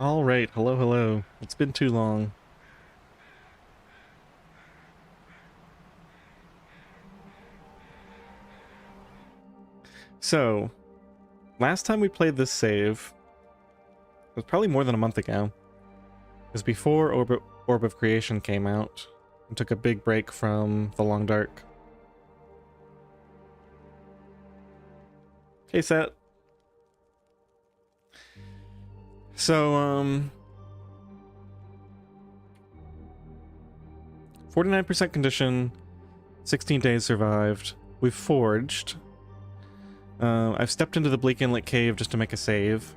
All right, hello, hello. It's been too long. So, last time we played this save was probably more than a month ago. It was before Orb of Creation came out and took a big break from the Long Dark. Okay, set. So, 49% condition, 16 days survived. We've forged. I've stepped into the Bleak Inlet Cave just to make a save.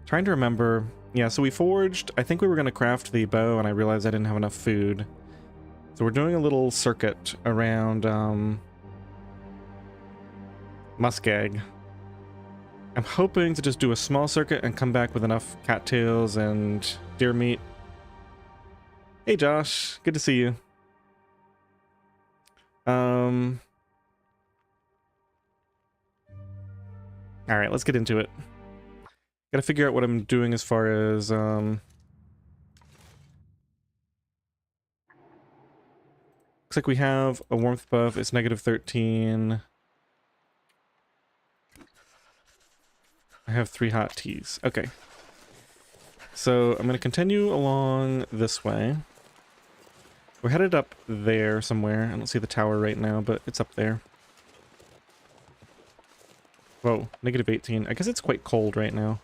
Trying to remember. Yeah, so we forged. I think we were going to craft the bow, and I realized I didn't have enough food. So we're doing a little circuit around Muskeg. I'm hoping to just do a small circuit and come back with enough cattails and deer meat. Hey Josh, good to see you. Alright, let's get into it. Gotta figure out what I'm doing as far as looks like we have a warmth buff, it's -13. I have 3 hot teas. Okay. So I'm gonna continue along this way. We're headed up there somewhere. I don't see the tower right now, but it's up there. Whoa, -18. I guess it's quite cold right now.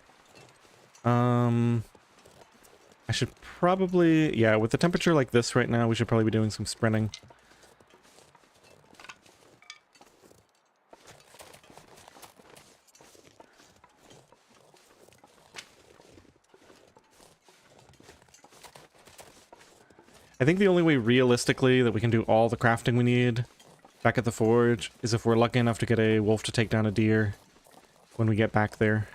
I should probably, yeah, with the temperature like this right now, we should probably be doing some sprinting. I think the only way realistically that we can do all the crafting we need back at the forge is if we're lucky enough to get a wolf to take down a deer when we get back there.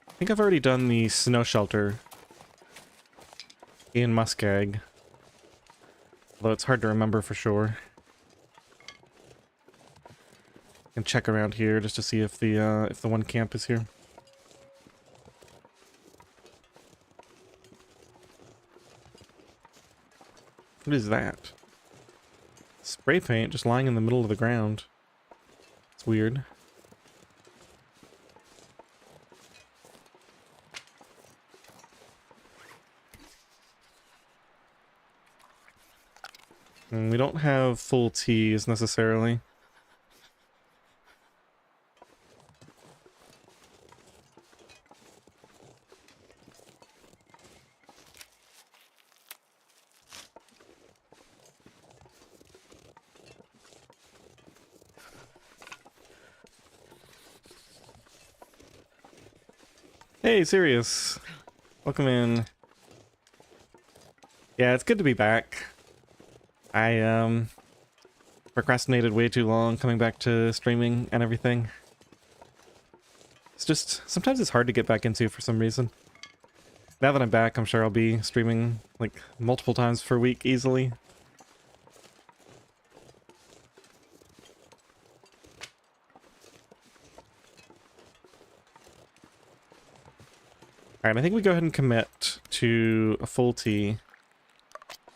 I think I've already done the snow shelter in Muskeg, although it's hard to remember for sure. I can check around here just to see if the one camp is here. What is that? Spray paint just lying in the middle of the ground. It's weird. And we don't have full teas necessarily. Hey, Sirius. Welcome in. Yeah, it's good to be back. I procrastinated way too long coming back to streaming and everything. It's just, sometimes it's hard to get back into for some reason. Now that I'm back, I'm sure I'll be streaming like multiple times per week easily. Alright, I think we go ahead and commit to a full tea.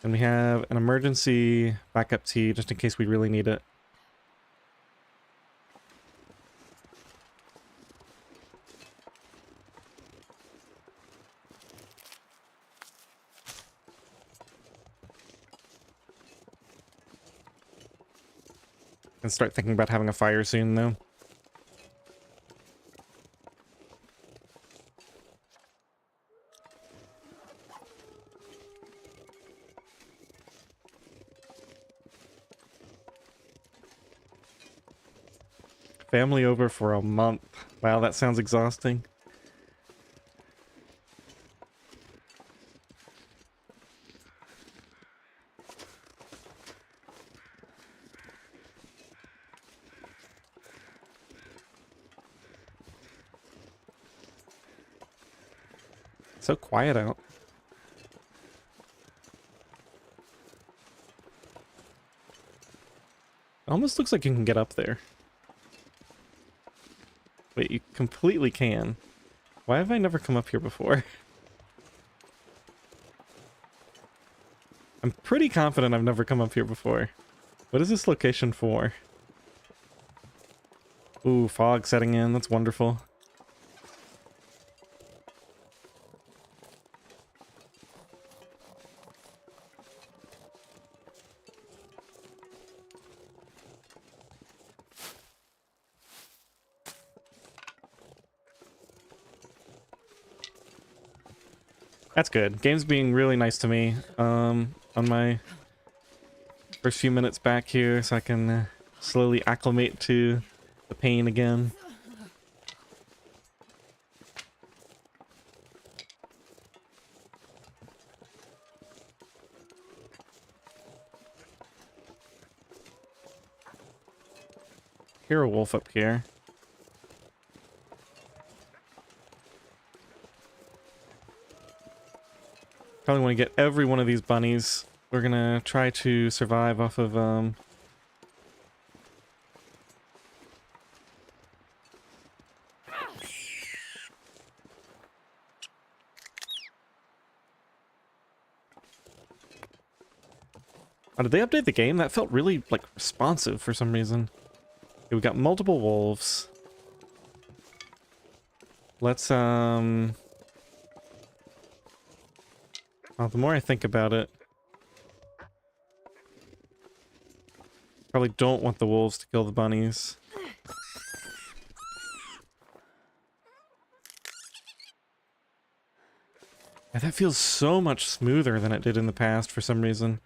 And we have an emergency backup tea just in case we really need it. And start thinking about having a fire soon though. Family over for a month. Wow, that sounds exhausting. So quiet out. It almost looks like you can get up there. completely can. Why have I never come up here before? I'm pretty confident I've never come up here before. What is this location for? Ooh, fog setting in. That's wonderful. That's good. Game's being really nice to me on my first few minutes back here, so I can slowly acclimate to the pain again. Hear a wolf up here. Probably want to get every one of these bunnies. We're gonna try to survive off of Oh, did they update the game? That felt really, like, responsive for some reason. Okay, we got multiple wolves. Let's, well, the more I think about it, probably don't want the wolves to kill the bunnies. Yeah, that feels so much smoother than it did in the past for some reason.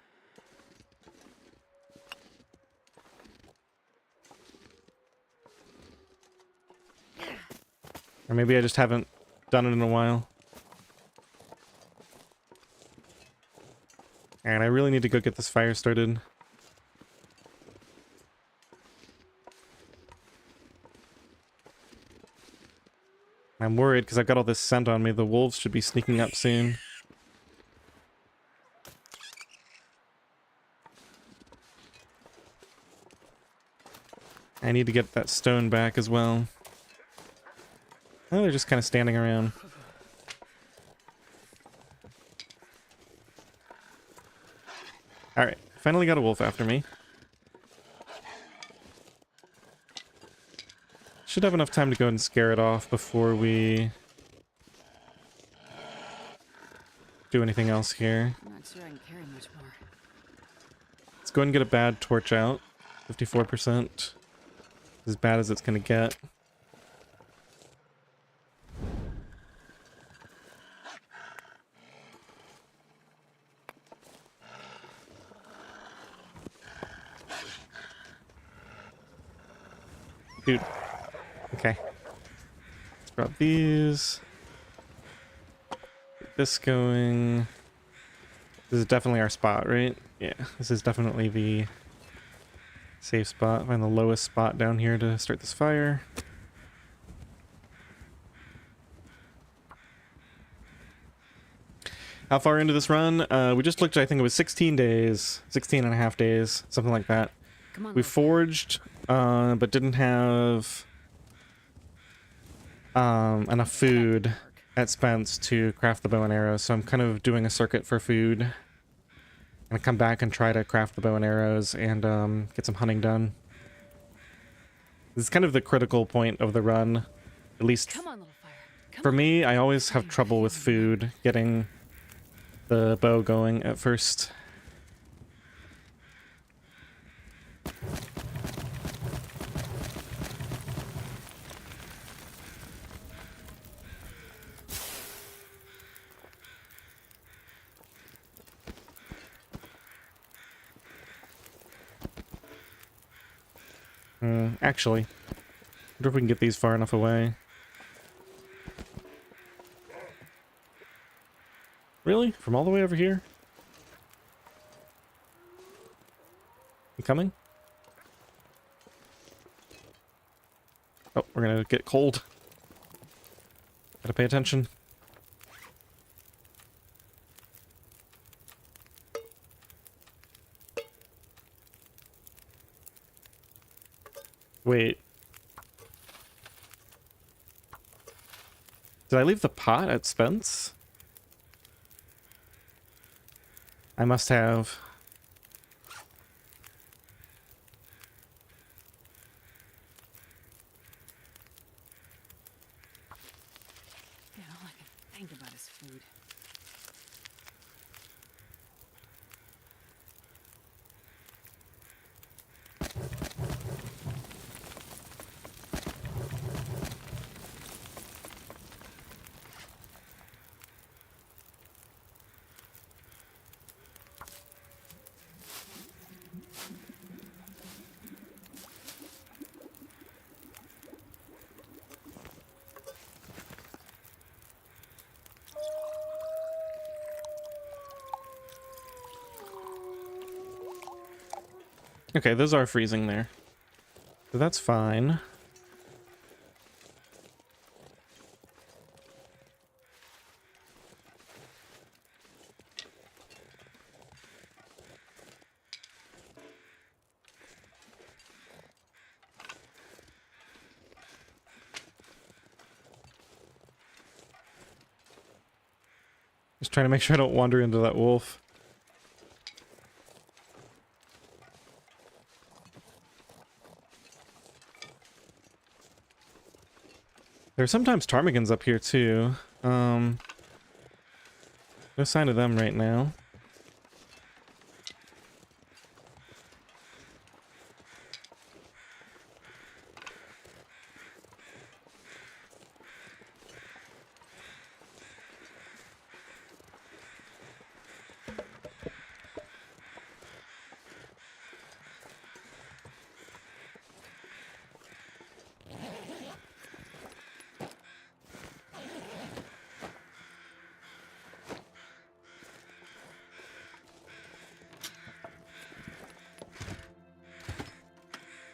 Or maybe I just haven't done it in a while. And I really need to go get this fire started. I'm worried because I've got all this scent on me. The wolves should be sneaking up soon. I need to get that stone back as well. Oh, they're just kind of standing around. Alright, finally got a wolf after me. Should have enough time to go and scare it off before we do anything else here. I'm not sure I can carry much more. Let's go ahead and get a bad torch out. 54%. As bad as it's gonna get. Dude. Okay. Let's grab these. Get this going. This is definitely our spot, right? Yeah, this is definitely the safe spot. Find the lowest spot down here to start this fire. How far into this run? We just looked, I think it was 16 days. 16 and a half days. Something like that. Come on, We forged, but didn't have enough food at Spence to craft the bow and arrows, so I'm kind of doing a circuit for food. I'm gonna come back and try to craft the bow and arrows and get some hunting done. This is kind of the critical point of the run, at least Come on, little fire. Come for on. me. I always have trouble with food, getting the bow going at first. Actually, wonder if we can get these far enough away. Really? From all the way over here? You coming? Oh, we're gonna get cold. Gotta pay attention. Wait. Did I leave the pot at Spence? I must have. Yeah, all I can think about is food. Okay, those are freezing there. So that's fine. Just trying to make sure I don't wander into that wolf. There's sometimes ptarmigans up here too. No sign of them right now.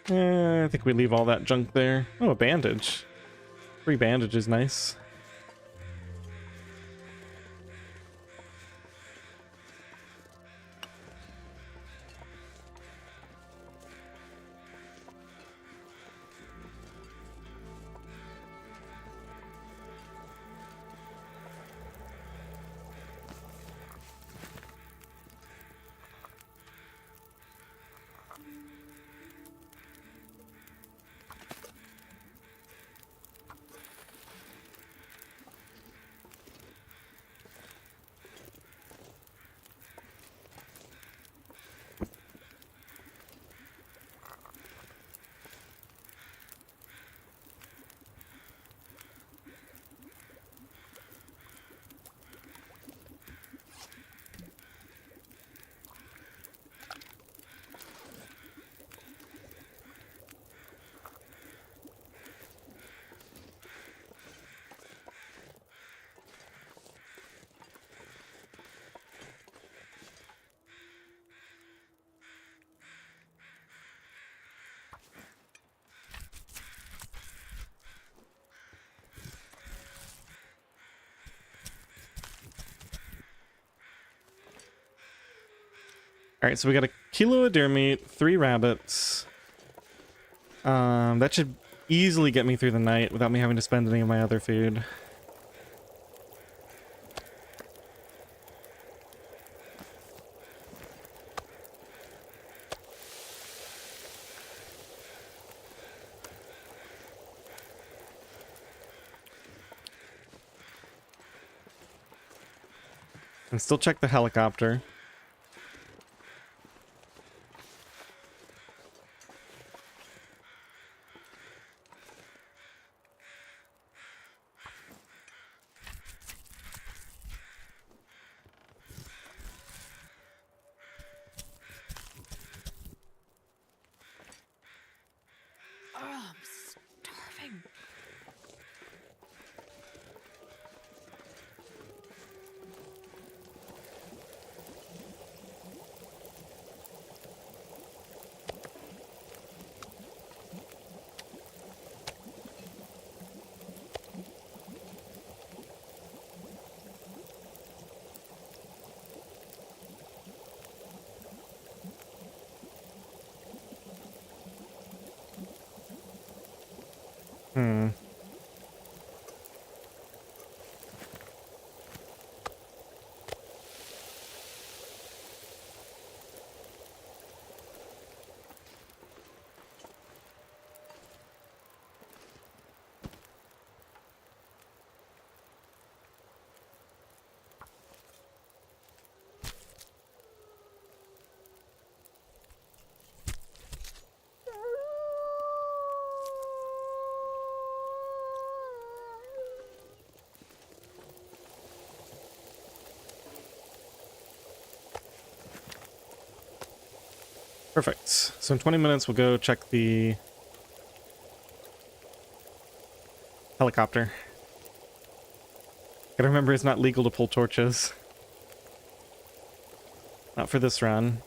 I think we leave all that junk there. Oh, a bandage. Free bandage is nice. Alright, so we got a kilo of deer meat, 3 rabbits. That should easily get me through the night without me having to spend any of my other food. And still check the helicopter. Oh, I'm starving. Hmm. Perfect. So in 20 minutes, we'll go check the helicopter. Gotta remember it's not legal to pull torches. Not for this run.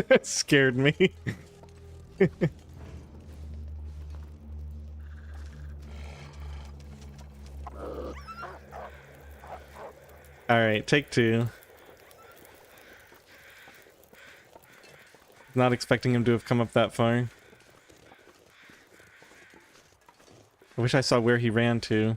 It scared me. Alright, take two. Not expecting him to have come up that far. I wish I saw where he ran to.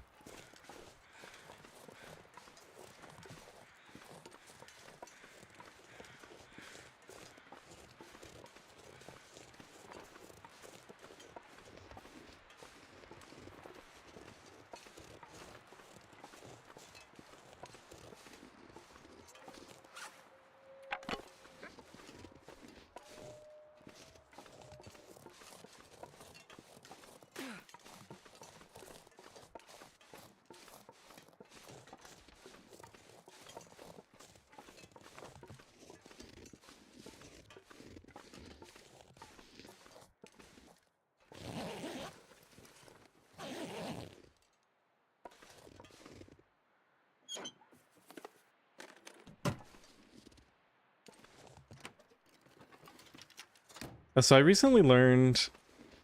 So I recently learned,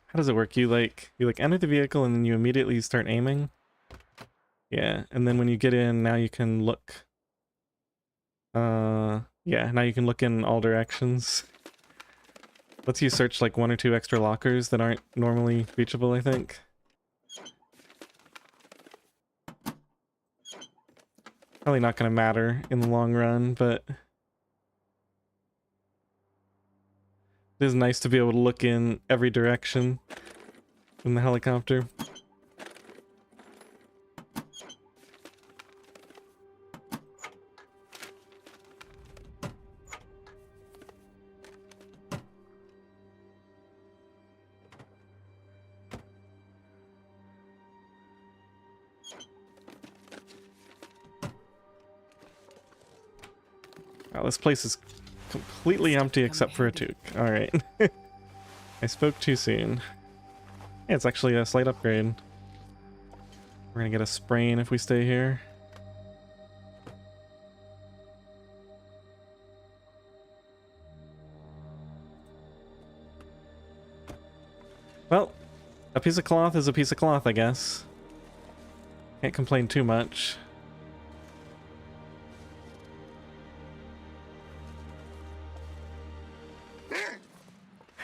how does it work? You enter the vehicle and then you immediately start aiming. Yeah, and then when you get in, now you can look. Yeah, now you can look in all directions. Lets you search like 1 or 2 extra lockers that aren't normally reachable, I think. Probably not gonna matter in the long run, but it is nice to be able to look in every direction from the helicopter. Wow, this place is completely empty except for a toque. Alright. I spoke too soon. Yeah, it's actually a slight upgrade. We're gonna get a sprain if we stay here. Well, a piece of cloth is a piece of cloth, I guess. Can't complain too much.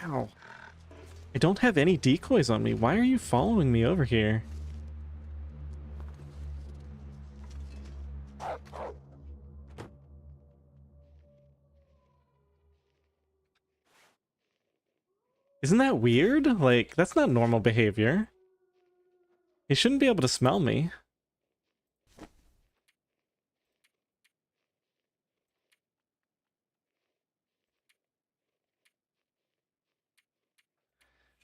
Ow. I don't have any decoys on me. Why are you following me over here? Isn't that weird? Like, that's not normal behavior. He shouldn't be able to smell me.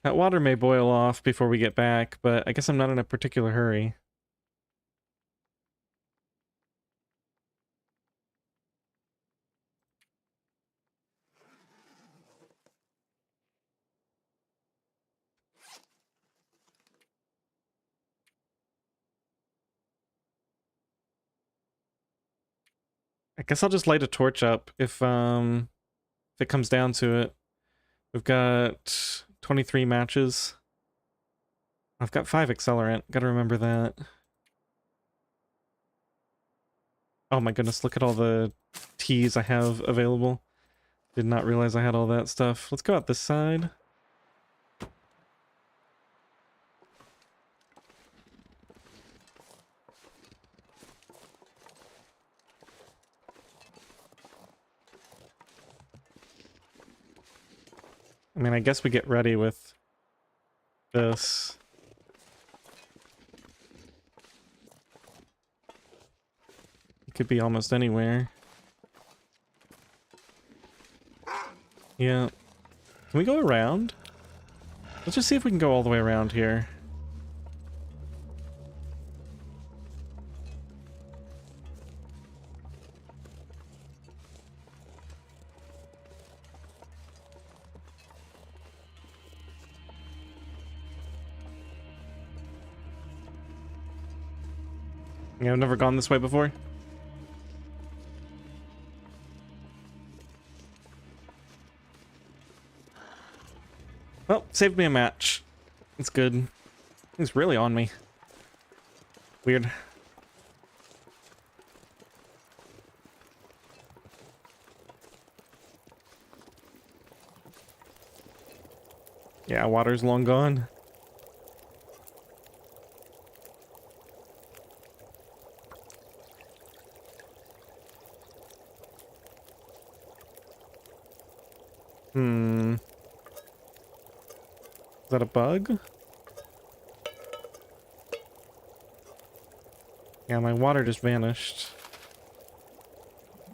That water may boil off before we get back, but I guess I'm not in a particular hurry. I guess I'll just light a torch up if it comes down to it. We've got 23 matches. I've got 5 accelerant. Gotta remember that. Oh my goodness, look at all the teas I have available. Did not realize I had all that stuff. Let's go out this side. I mean, I guess we get ready with this. It could be almost anywhere. Yeah. Can we go around? Let's just see if we can go all the way around here. Yeah, I've never gone this way before. Well, saved me a match. It's good. He's really on me. Weird. Yeah, water's long gone. Hmm. Is that a bug? Yeah, my water just vanished. I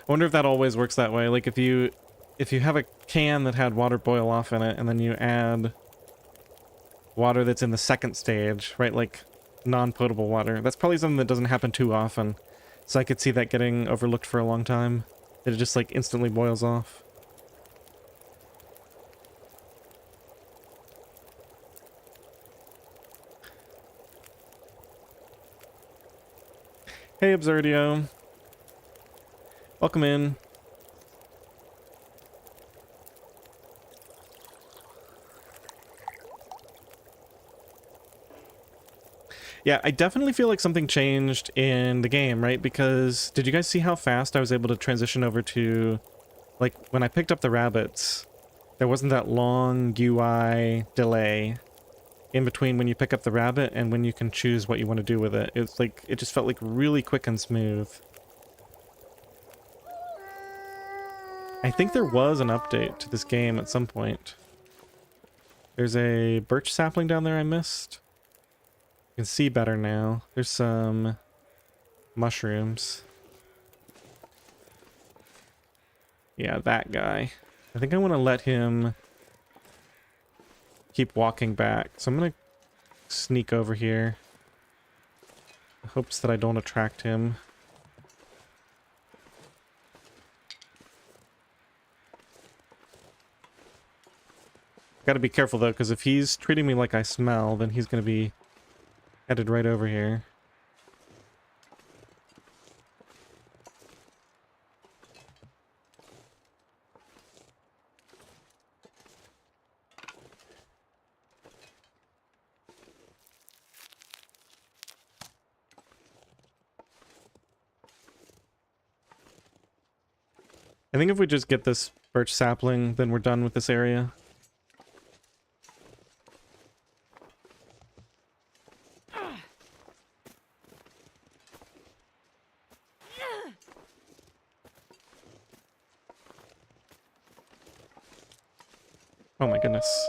wonder if that always works that way. Like if you have a can that had water boil off in it and then you add water that's in the second stage, right? Like non-potable water. That's probably something that doesn't happen too often. So I could see that getting overlooked for a long time. That it just like instantly boils off. Hey, Absurdio. Welcome in. Yeah, I definitely feel like something changed in the game, right? Because did you guys see how fast I was able to transition over to, like, when I picked up the rabbits, there wasn't that long UI delay in between when you pick up the rabbit and when you can choose what you want to do with it. It's like, it just felt like really quick and smooth. I think there was an update to this game at some point. There's a birch sapling down there I missed. You can see better now. There's some mushrooms. Yeah, that guy. I think I want to let him keep walking back. So I'm going to sneak over here. In hopes that I don't attract him. Gotta be careful though, because if he's treating me like I smell, then he's going to be headed right over here. I think if we just get this birch sapling, then we're done with this area. Oh my goodness.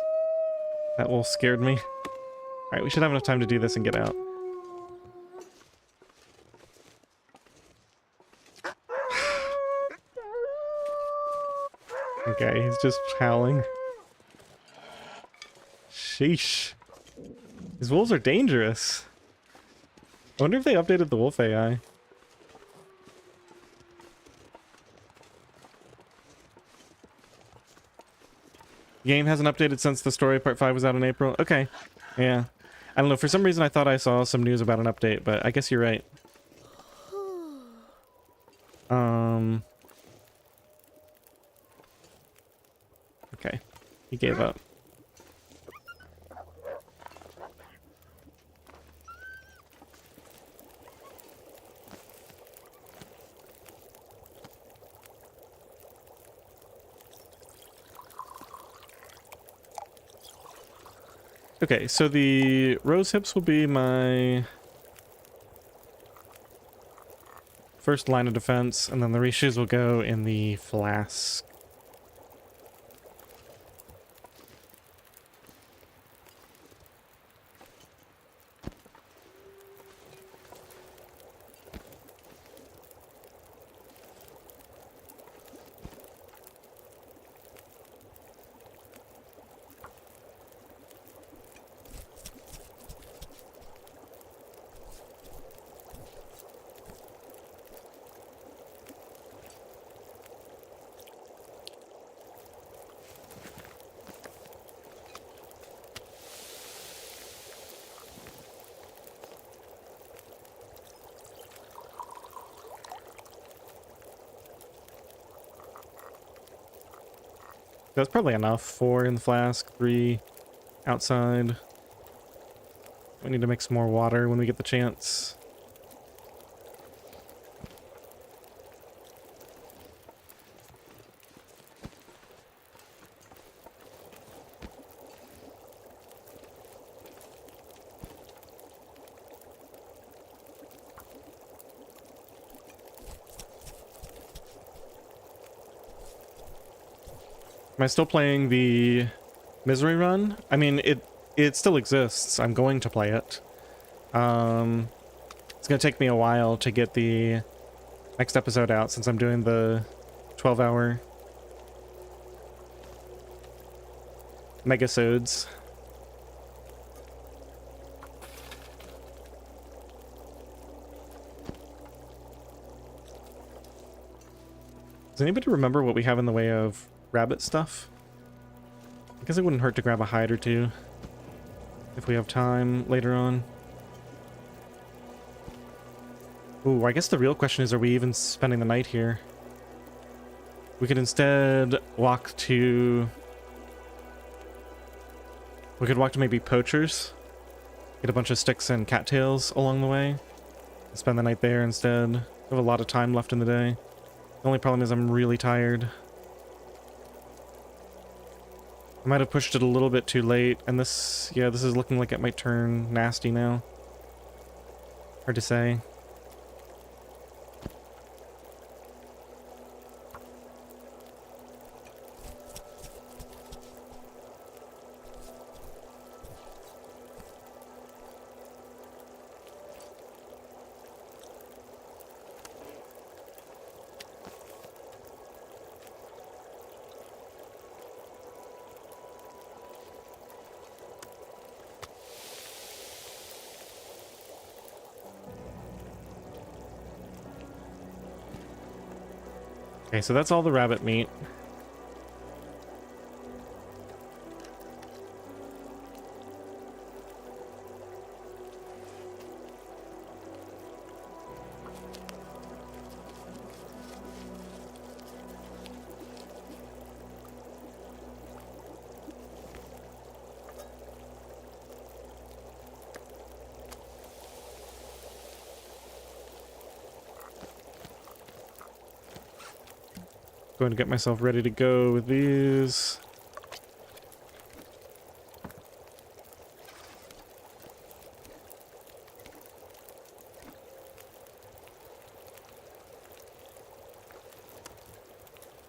That wolf scared me. Alright, we should have enough time to do this and get out. Okay, he's just howling. Sheesh. These wolves are dangerous. I wonder if they updated the wolf AI. The game hasn't updated since the story part 5 was out in April. Okay. Yeah. I don't know, for some reason I thought I saw some news about an update, but I guess you're right. Okay. He gave up. Okay, so the rose hips will be my first line of defense, and then the reshus will go in the flask. That's probably enough. 4 in the flask, 3 outside. We need to mix more water when we get the chance. Am I still playing the Misery Run? I mean, it still exists. I'm going to play it. It's gonna take me a while to get the next episode out since I'm doing the 12-hour megasodes. Does anybody remember what we have in the way of rabbit stuff? I guess it wouldn't hurt to grab a hide or two if we have time later on. Ooh, I guess the real question is, are we even spending the night here? We could instead walk to... We could walk to maybe Poacher's. Get a bunch of sticks and cattails along the way. And spend the night there instead. We have a lot of time left in the day. The only problem is I'm really tired. I might have pushed it a little bit too late, and this, yeah, this is looking like it might turn nasty now. Hard to say. Okay, so that's all the rabbit meat. Going to get myself ready to go with these.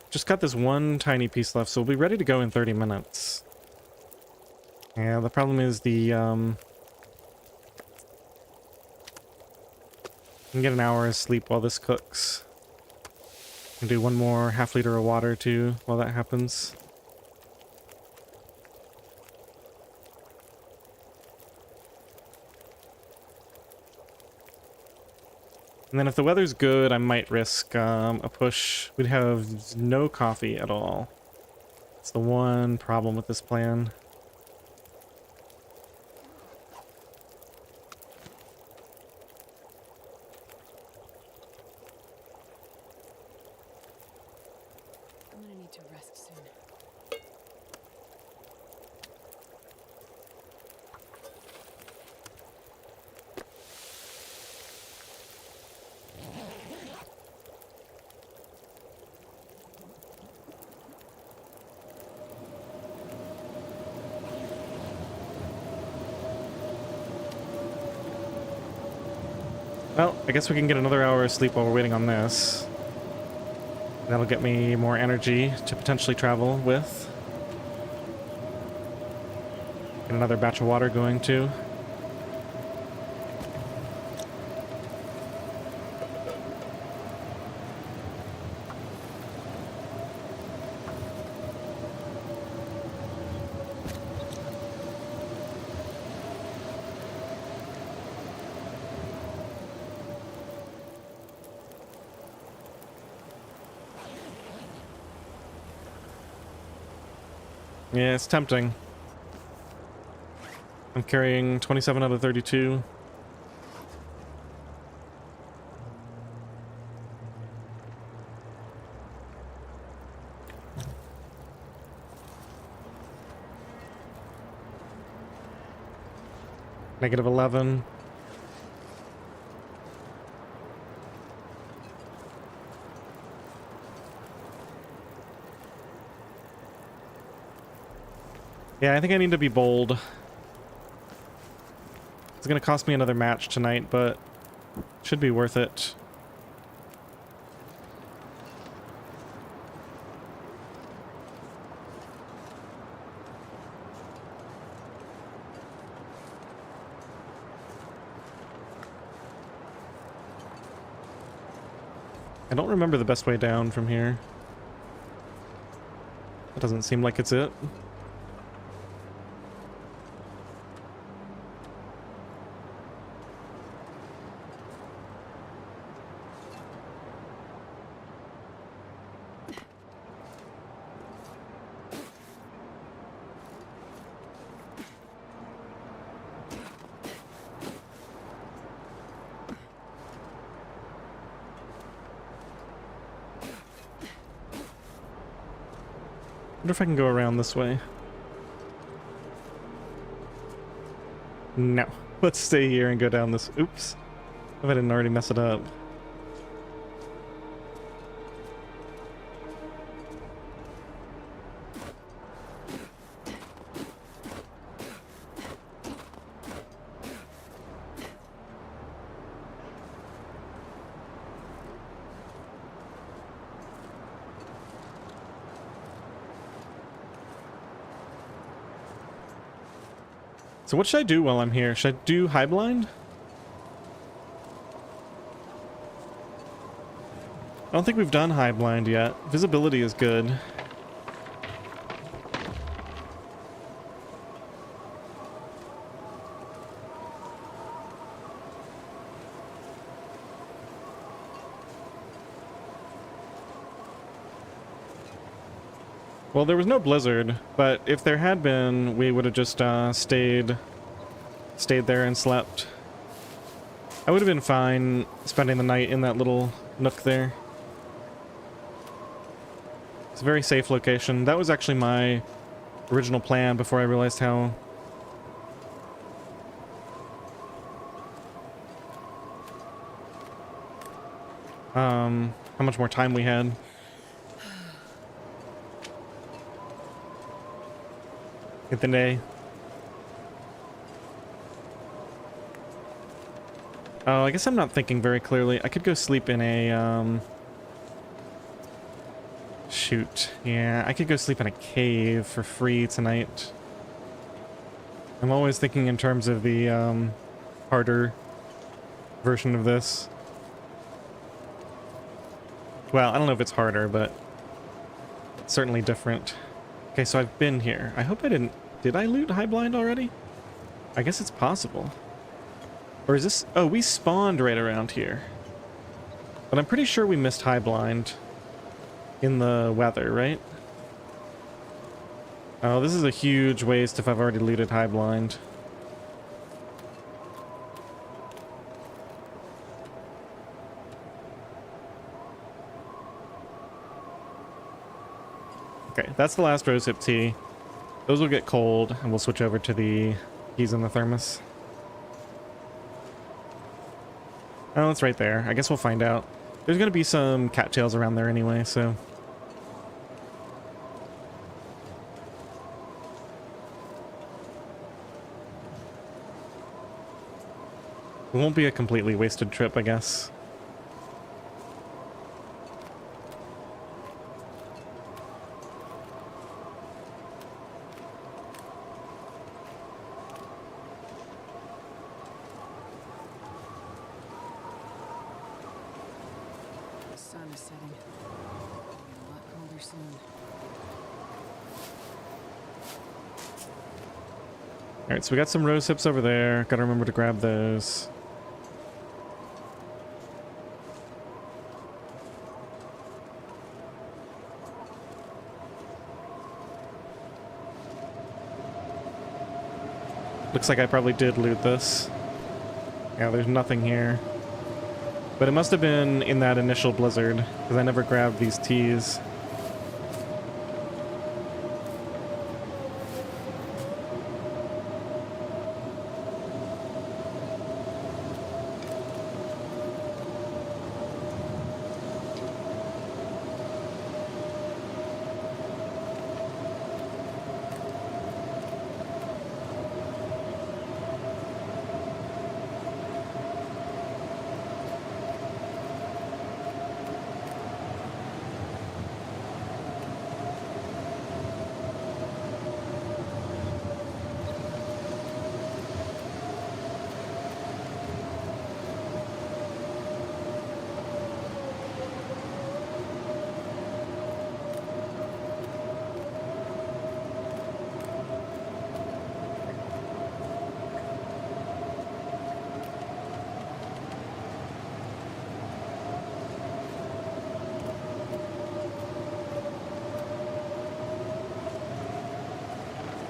Just got this one tiny piece left, so we'll be ready to go in 30 minutes. Yeah, the problem is the, can get an hour of sleep while this cooks. And do one more half-liter of water, too, while that happens. And then if the weather's good, I might risk a push. We'd have no coffee at all. It's the one problem with this plan. I'm gonna need to rest soon. Well, I guess we can get another hour of sleep while we're waiting on this. That'll get me more energy to potentially travel with. Get another batch of water going too. Yeah, it's tempting. I'm carrying 27 out of 32. Negative 11. Yeah, I think I need to be bold. It's gonna cost me another match tonight, but should be worth it. I don't remember the best way down from here. That doesn't seem like it's it. Wonder if I can go around this way. No. Let's stay here and go down this. Oops. If I didn't already mess it up. So what should I do while I'm here? Should I do high blind? I don't think we've done high blind yet. Visibility is good. Well, there was no blizzard, but if there had been, we would have just stayed there and slept. I would have been fine spending the night in that little nook there. It's a very safe location. That was actually my original plan before I realized how much more time we had. Get the day. Oh, I guess I'm not thinking very clearly. I could go sleep in a, shoot. Yeah, I could go sleep in a cave for free tonight. I'm always thinking in terms of the, harder version of this. Well, I don't know if it's harder, but it's certainly different. Okay, so I've been here. I hope I didn't... Did I loot high blind already? I guess it's possible. Or is this... Oh, we spawned right around here. But I'm pretty sure we missed high blind in the weather, right? Oh, this is a huge waste if I've already looted high blind. Okay, that's the last rosehip tea. Those will get cold, and we'll switch over to the keys in the thermos. Oh, it's right there. I guess we'll find out. There's gonna be some cattails around there anyway, so... It won't be a completely wasted trip, I guess. The sun is setting. It'll get a lot colder soon. Alright, so we got some rose hips over there. Gotta remember to grab those. Looks like I probably did loot this. Yeah, there's nothing here. But it must have been in that initial blizzard, because I never grabbed these teas.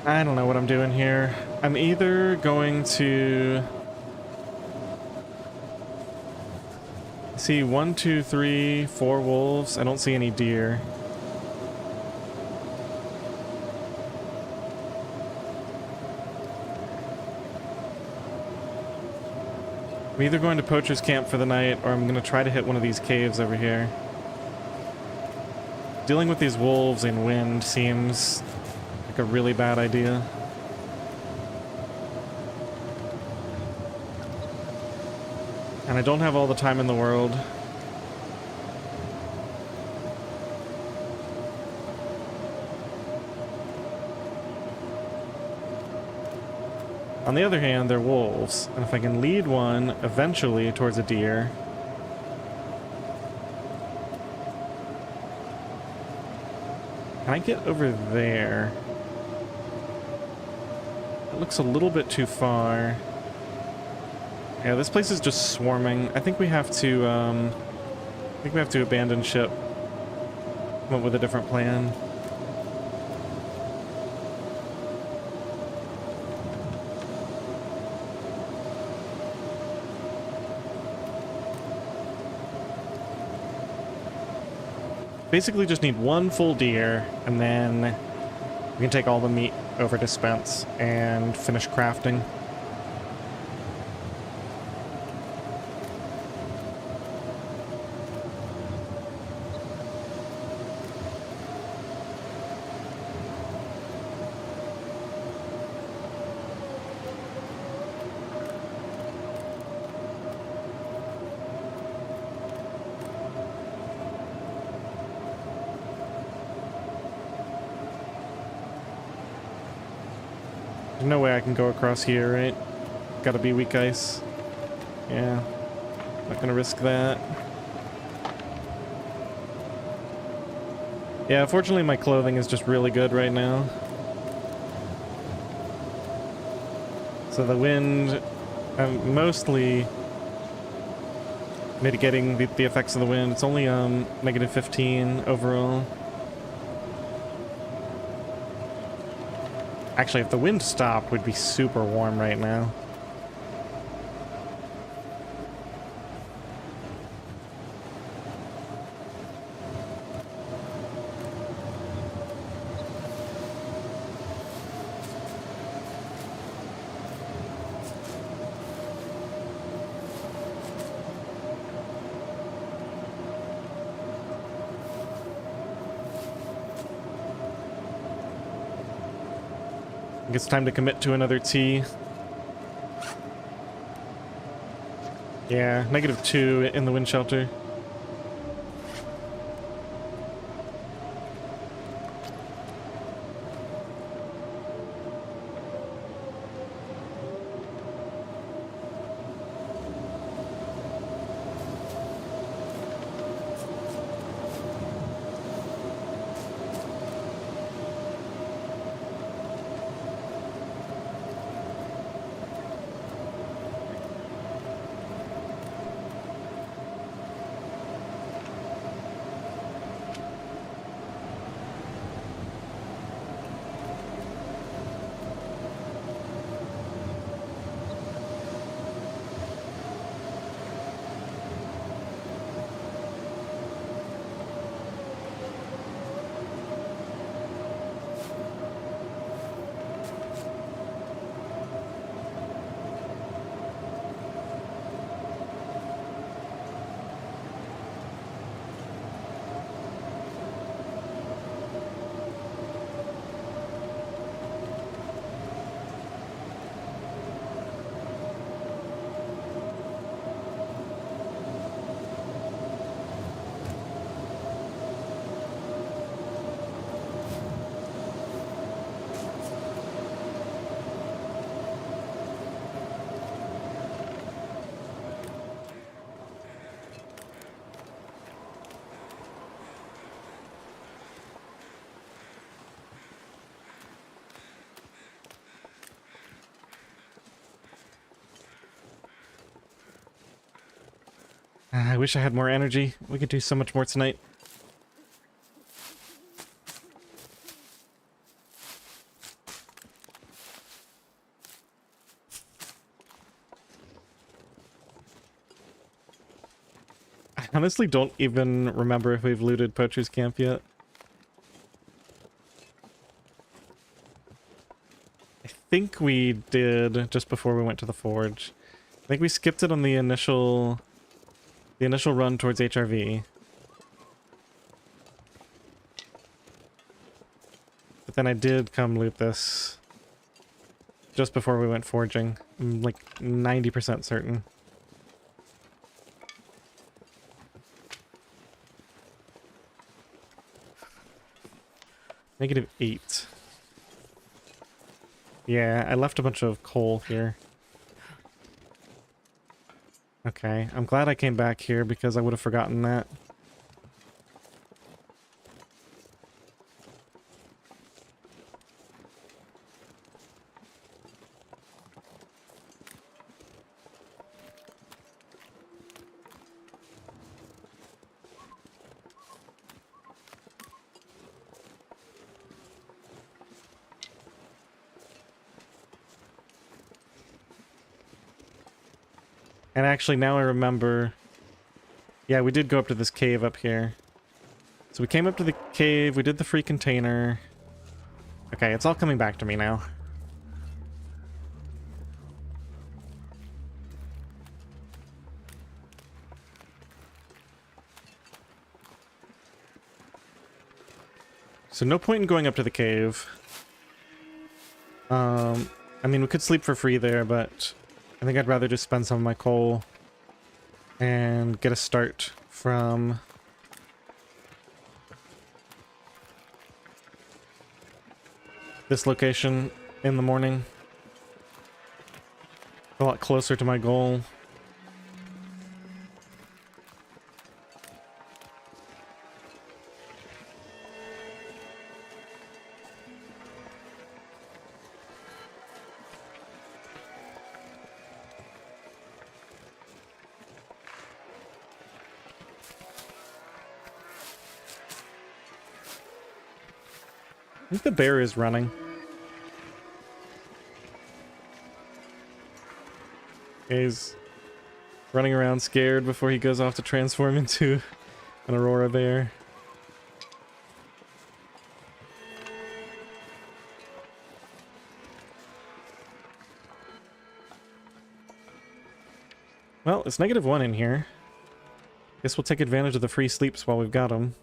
I don't know what I'm doing here. I'm either going to... see 1, 2, 3, 4 wolves. I don't see any deer. I'm either going to Poacher's Camp for the night, or I'm going to try to hit one of these caves over here. Dealing with these wolves in wind seems like a really bad idea. And I don't have all the time in the world. On the other hand, they're wolves, and if I can lead one eventually towards a deer... Can I get over there? It looks a little bit too far. Yeah, this place is just swarming. I think we have to, abandon ship. Come up with a different plan. Basically just need one full deer, and then we can take all the meat over to Spence and finish crafting. There's no way I can go across here, right? Gotta be weak ice. Yeah. Not gonna risk that. Yeah, fortunately my clothing is just really good right now. So the wind... I'm mostly mitigating the effects of the wind. It's only negative 15 overall. Actually, if the wind stopped, we'd be super warm right now. I think it's time to commit to another tea. Yeah, -2 in the wind shelter. I wish I had more energy. We could do so much more tonight. I honestly don't even remember if we've looted Poacher's Camp yet. I think we did just before we went to the forge. I think we skipped it on the initial run towards HRV. But then I did come loot this just before we went forging. I'm like 90% certain. -8. Yeah, I left a bunch of coal here. Okay, I'm glad I came back here because I would have forgotten that. And actually, now I remember... Yeah, we did go up to this cave up here. So we came up to the cave, we did the free container. Okay, it's all coming back to me now. So no point in going up to the cave. I mean, we could sleep for free there, but I think I'd rather just spend some of my coal and get a start from this location in the morning. A lot closer to my goal. I think the bear is running. He's running around scared before he goes off to transform into an Aurora bear. Well, it's -1 in here. Guess we'll take advantage of the free sleeps while we've got them.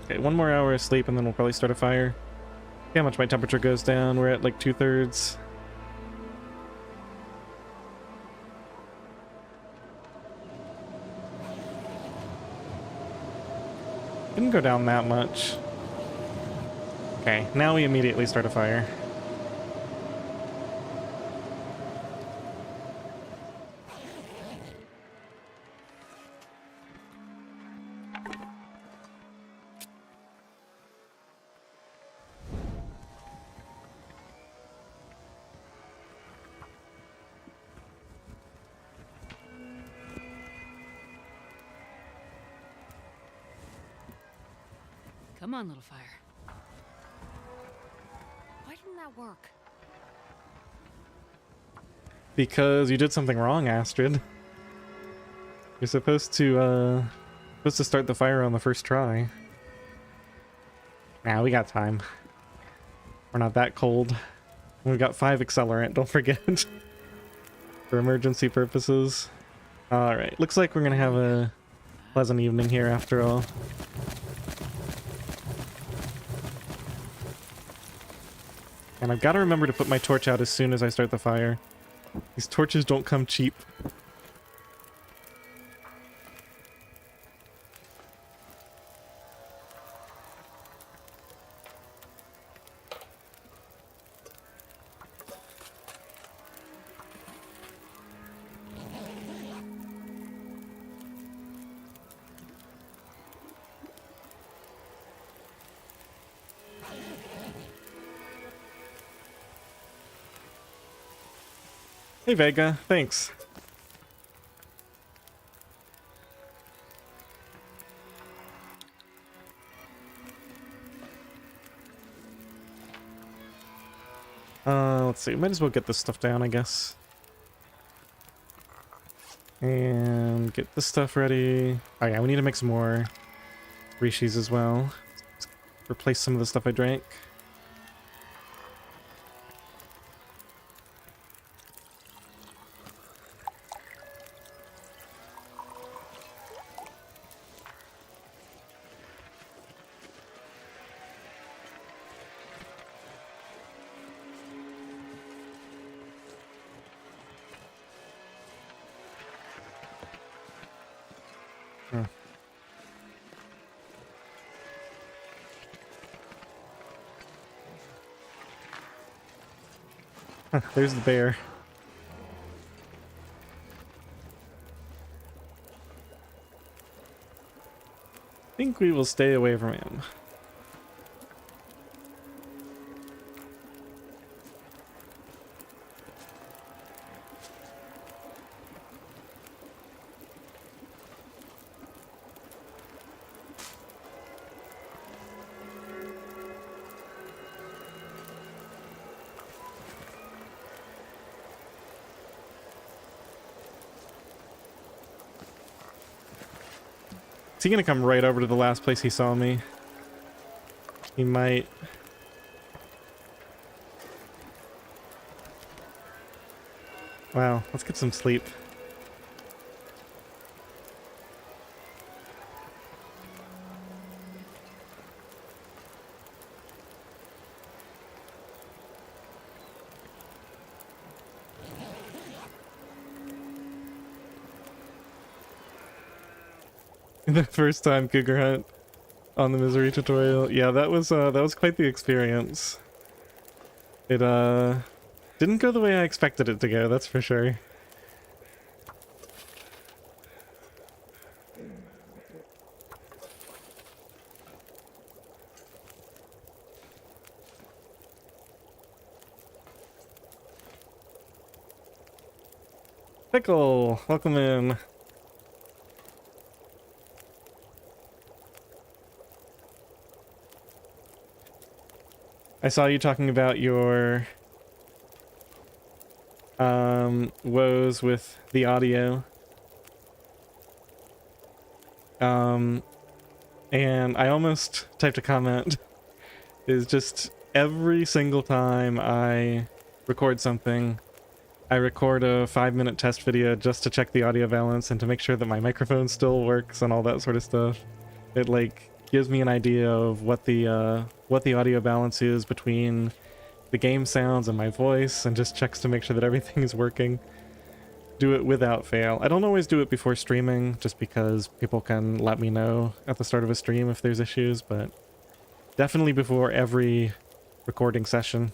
Okay, 1 more hour of sleep and then we'll probably start a fire. See how much my temperature goes down. We're at like 2/3. Didn't go down that much. Okay, now we immediately start a fire. Come on, little fire. Why didn't that work? Because you did something wrong, Astrid. You're supposed to start the fire on the first try. Nah, we got time. We're not that cold. We've got 5 accelerant, don't forget. For emergency purposes. Alright, looks like we're gonna have a pleasant evening here after all. And I've got to remember to put my torch out as soon as I start the fire. These torches don't come cheap. Hey Vega, thanks. Let's see, might as well get this stuff down, I guess. And get this stuff ready. Oh yeah, we need to make some more rishis as well. Let's replace some of the stuff I drank. There's the bear. I think we will stay away from him. Is he gonna come right over to the last place he saw me? He might. Wow, let's get some sleep. The first time cougar hunt on the misery tutorial. Yeah, that was quite the experience. It didn't go the way I expected it to go, that's for sure. Pickle, welcome in. I saw you talking about your woes with the audio. And I almost typed a comment. Is just every single time I record something, I record a 5-minute test video just to check the audio balance and to make sure that my microphone still works and all that sort of stuff. It like gives me an idea of what the audio balance is between the game sounds and my voice, and just checks to make sure that everything is working. Do it without fail. I don't always do it before streaming, just because people can let me know at the start of a stream if there's issues, but definitely before every recording session.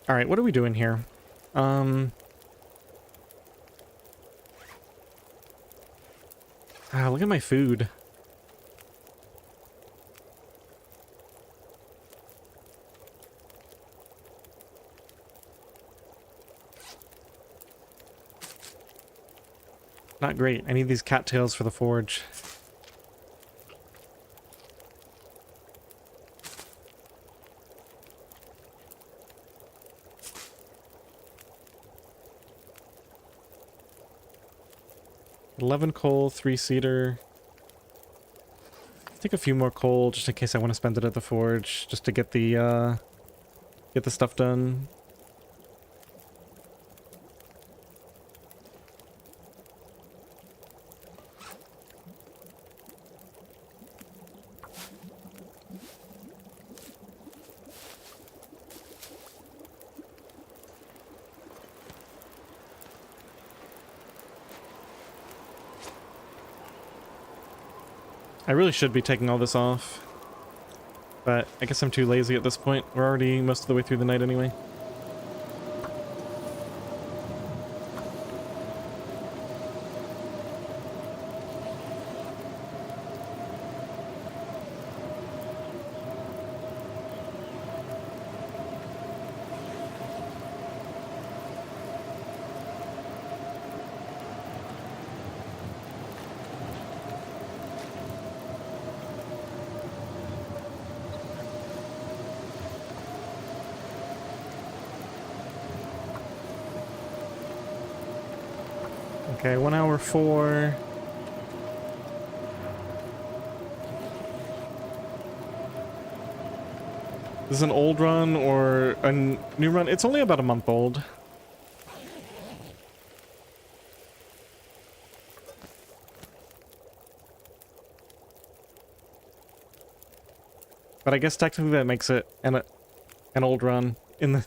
Alright, what are we doing here? Look at my food. Not great. I need these cattails for the forge. $11 coal, 3 cedar. Take a few more coal just in case I want to spend it at the forge, just to get the stuff done. I really should be taking all this off, but I guess I'm too lazy at this point. We're already most of the way through the night anyway. Okay, 1 hour 4. This is an old run or a new run? It's only about a month old. But I guess technically that makes it an old run in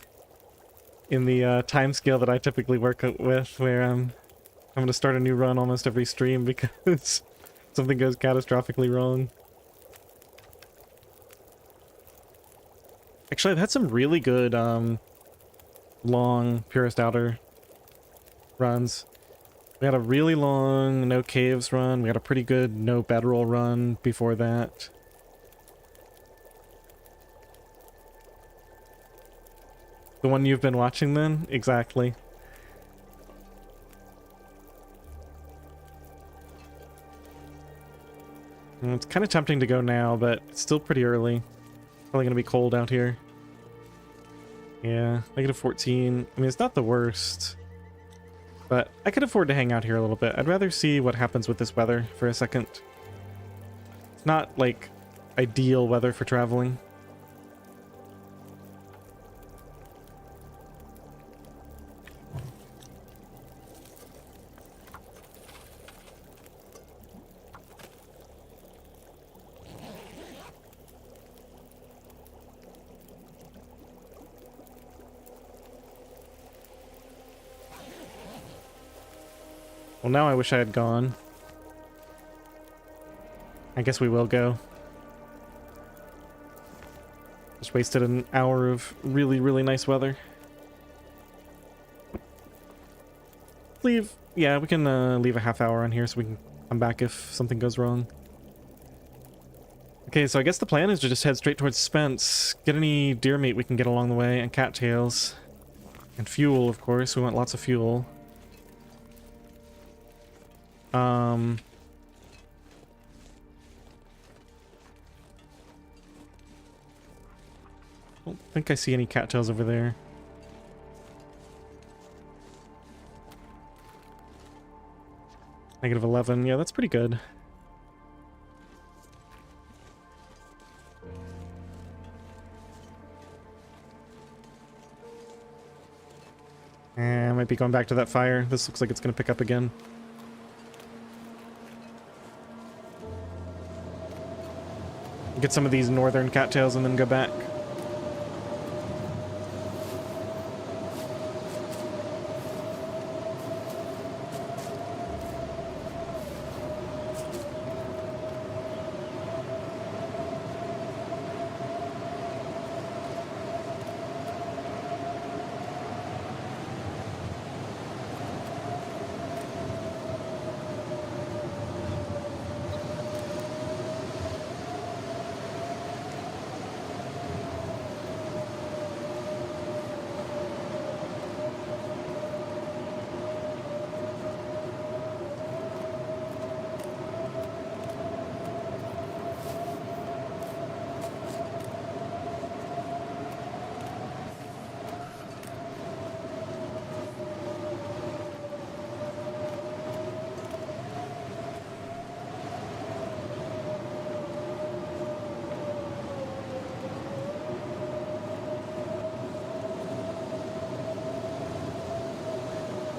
the time scale that I typically work with, where I'm going to start a new run almost every stream because something goes catastrophically wrong. Actually, I've had some really good long Purist Outer runs. We had a really long no caves run. We had a pretty good no bedroll run before that. The one you've been watching then? Exactly. And it's kind of tempting to go now, but it's still pretty early. Probably going to be cold out here. Yeah, -14. I mean, it's not the worst. But I could afford to hang out here a little bit. I'd rather see what happens with this weather for a second. It's not, like, ideal weather for traveling. Well, now I wish I had gone. I guess we will go. Just wasted an hour of really, really nice weather. Leave. Yeah, we can leave a half hour on here so we can come back if something goes wrong. Okay, so I guess the plan is to just head straight towards Spence. Get any deer meat we can get along the way, and cattails. And fuel, of course. We want lots of fuel. I don't think I see any cattails over there. -11. Yeah, that's pretty good. I might be going back to that fire. This looks like it's going to pick up again. Get some of these northern cattails and then go back.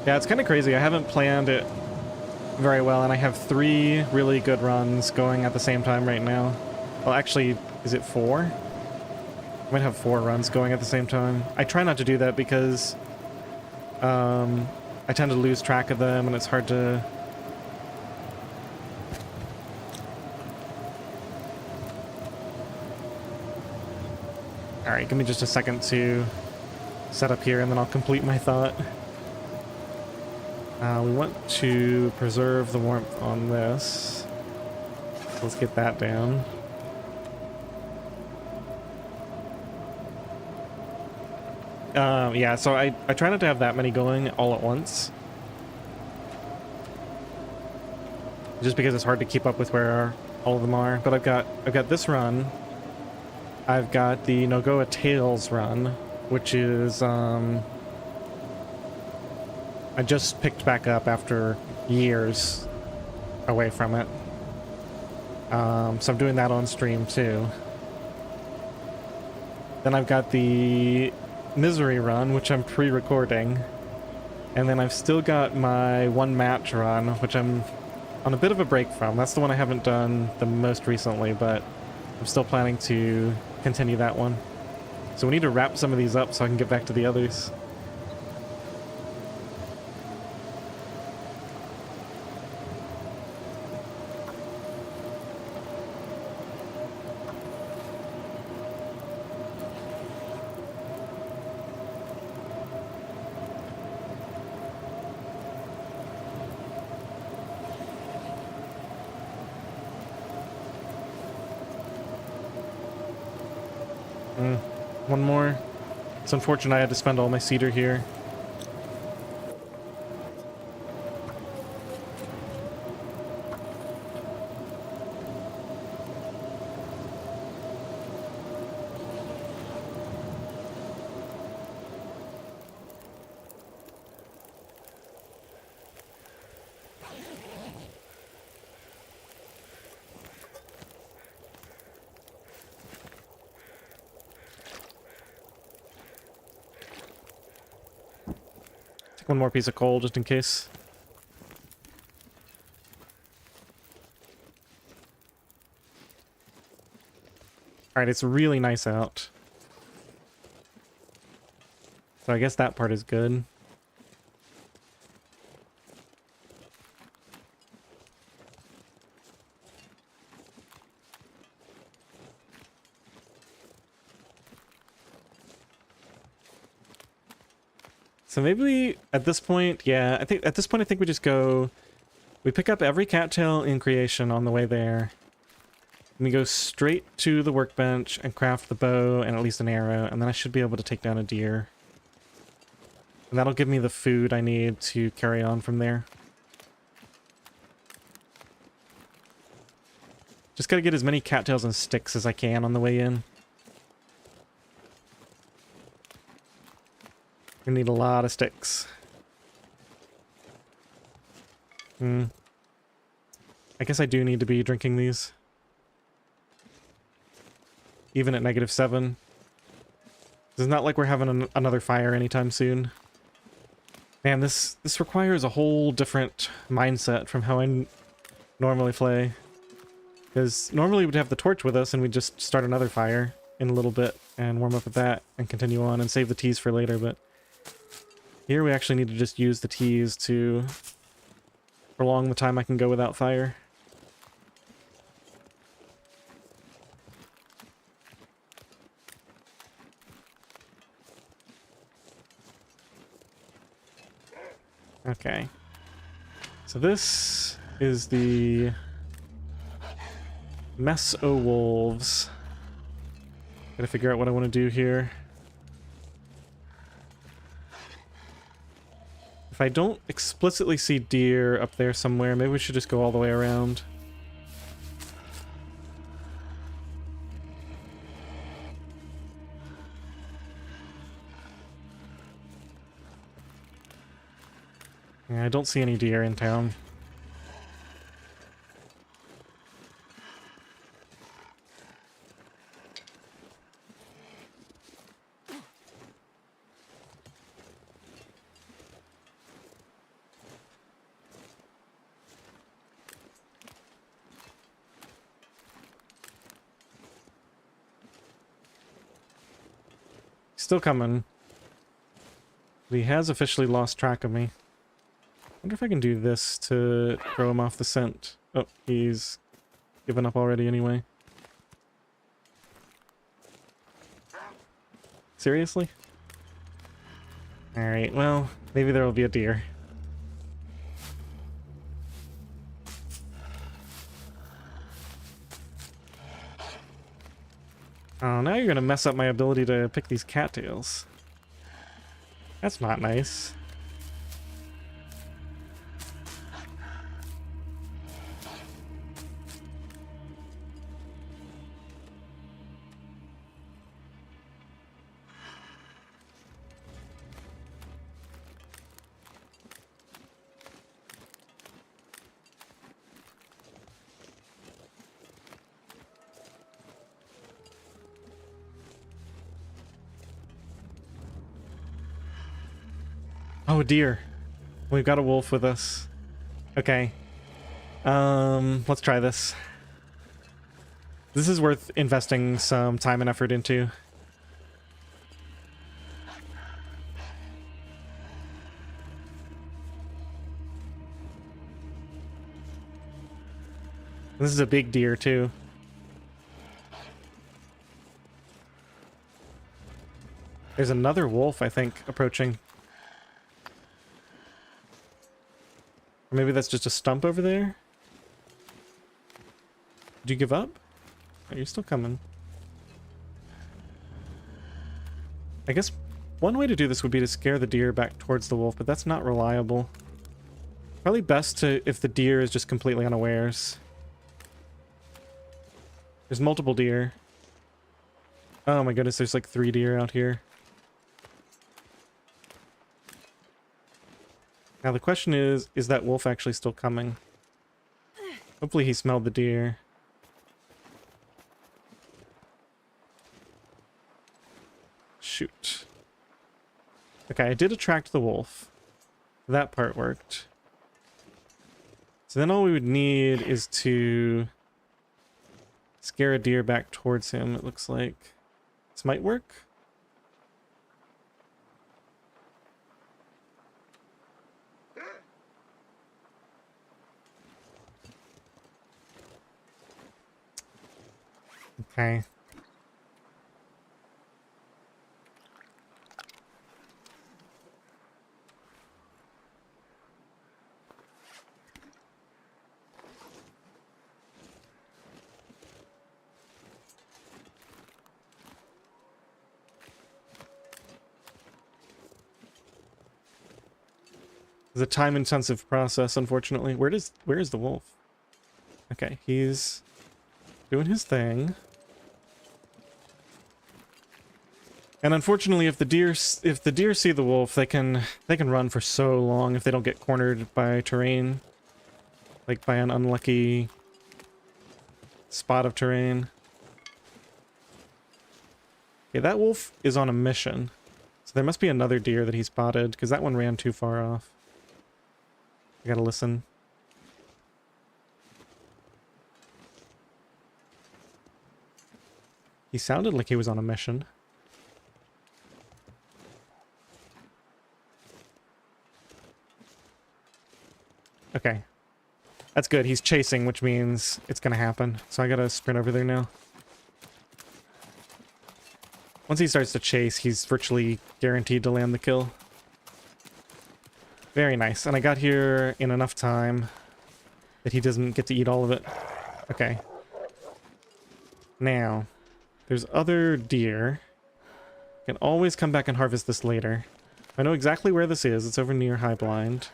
Yeah, it's kind of crazy. I haven't planned it very well, and I have 3 really good runs going at the same time right now. Well, actually, is it 4? I might have 4 runs going at the same time. I try not to do that because I tend to lose track of them, and it's hard to... Alright, give me just a second to set up here, and then I'll complete my thought. We want to preserve the warmth on this. Let's get that down. Yeah, so I try not to have that many going all at once. Just because it's hard to keep up with where all of them are. But I've got this run. I've got the Nogoa Tails run, which is I just picked back up after years away from it. So I'm doing that on stream too. Then I've got the Misery run, which I'm pre-recording. And then I've still got my one match run, which I'm on a bit of a break from. That's the one I haven't done the most recently, but I'm still planning to continue that one. So we need to wrap some of these up so I can get back to the others. One more. It's unfortunate I had to spend all my cedar here. One more piece of coal just in case. Alright, it's really nice out. So I guess that part is good. So maybe at this point, yeah, I think at this point I think we just go, we pick up every cattail in creation on the way there. And we go straight to the workbench and craft the bow and at least an arrow, and then I should be able to take down a deer. And that'll give me the food I need to carry on from there. Just gotta get as many cattails and sticks as I can on the way in. We need a lot of sticks. I guess I do need to be drinking these. Even at -7. It's not like we're having another fire anytime soon. Man, this requires a whole different mindset from how I normally play. Because normally we'd have the torch with us and we'd just start another fire in a little bit and warm up with that and continue on and save the teas for later, but here we actually need to just use the teas to prolong the time I can go without fire. Okay. So this is the Mess o' Wolves. Gotta figure out what I want to do here. If I don't explicitly see deer up there somewhere, maybe we should just go all the way around. Yeah, I don't see any deer in town. Still coming. But he has officially lost track of me. Wonder if I can do this to throw him off the scent. Oh, he's given up already anyway. Seriously? Alright, well, maybe there will be a deer. Oh, now you're gonna mess up my ability to pick these cattails. That's not nice. Oh dear. We've got a wolf with us. Okay. Let's try this. This is worth investing some time and effort into. This is a big deer too. There's another wolf, I think, approaching. Or maybe that's just a stump over there? Did you give up? Oh, you're still coming. I guess one way to do this would be to scare the deer back towards the wolf, but that's not reliable. Probably best to if the deer is just completely unawares. There's multiple deer. Oh my goodness, there's like 3 deer out here. Now the question is that wolf actually still coming? Hopefully he smelled the deer. Shoot. Okay, I did attract the wolf. That part worked. So then all we would need is to scare a deer back towards him, it looks like. This might work. Okay. It's a time-intensive process, unfortunately. Where is the wolf? Okay, he's doing his thing. And unfortunately, if the deer see the wolf, they can run for so long if they don't get cornered by terrain, like by an unlucky spot of terrain. Okay, that wolf is on a mission, so There must be another deer that he spotted, because that one ran too far off. I gotta listen. He sounded like he was on a mission. Okay. That's good. He's chasing, which means it's gonna happen. So I gotta sprint over there now. Once he starts to chase, he's virtually guaranteed to land the kill. Very nice. And I got here in enough time that he doesn't get to eat all of it. Okay. Now, there's other deer. Can always come back and harvest this later. I know exactly where this is. It's over near High Blind.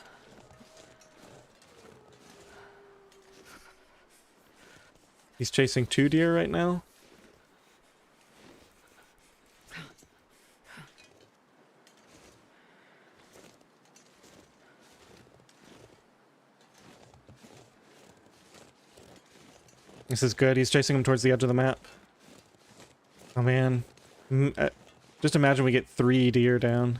He's chasing 2 deer right now. This is good. He's chasing him towards the edge of the map. Oh man. Just imagine we get 3 deer down.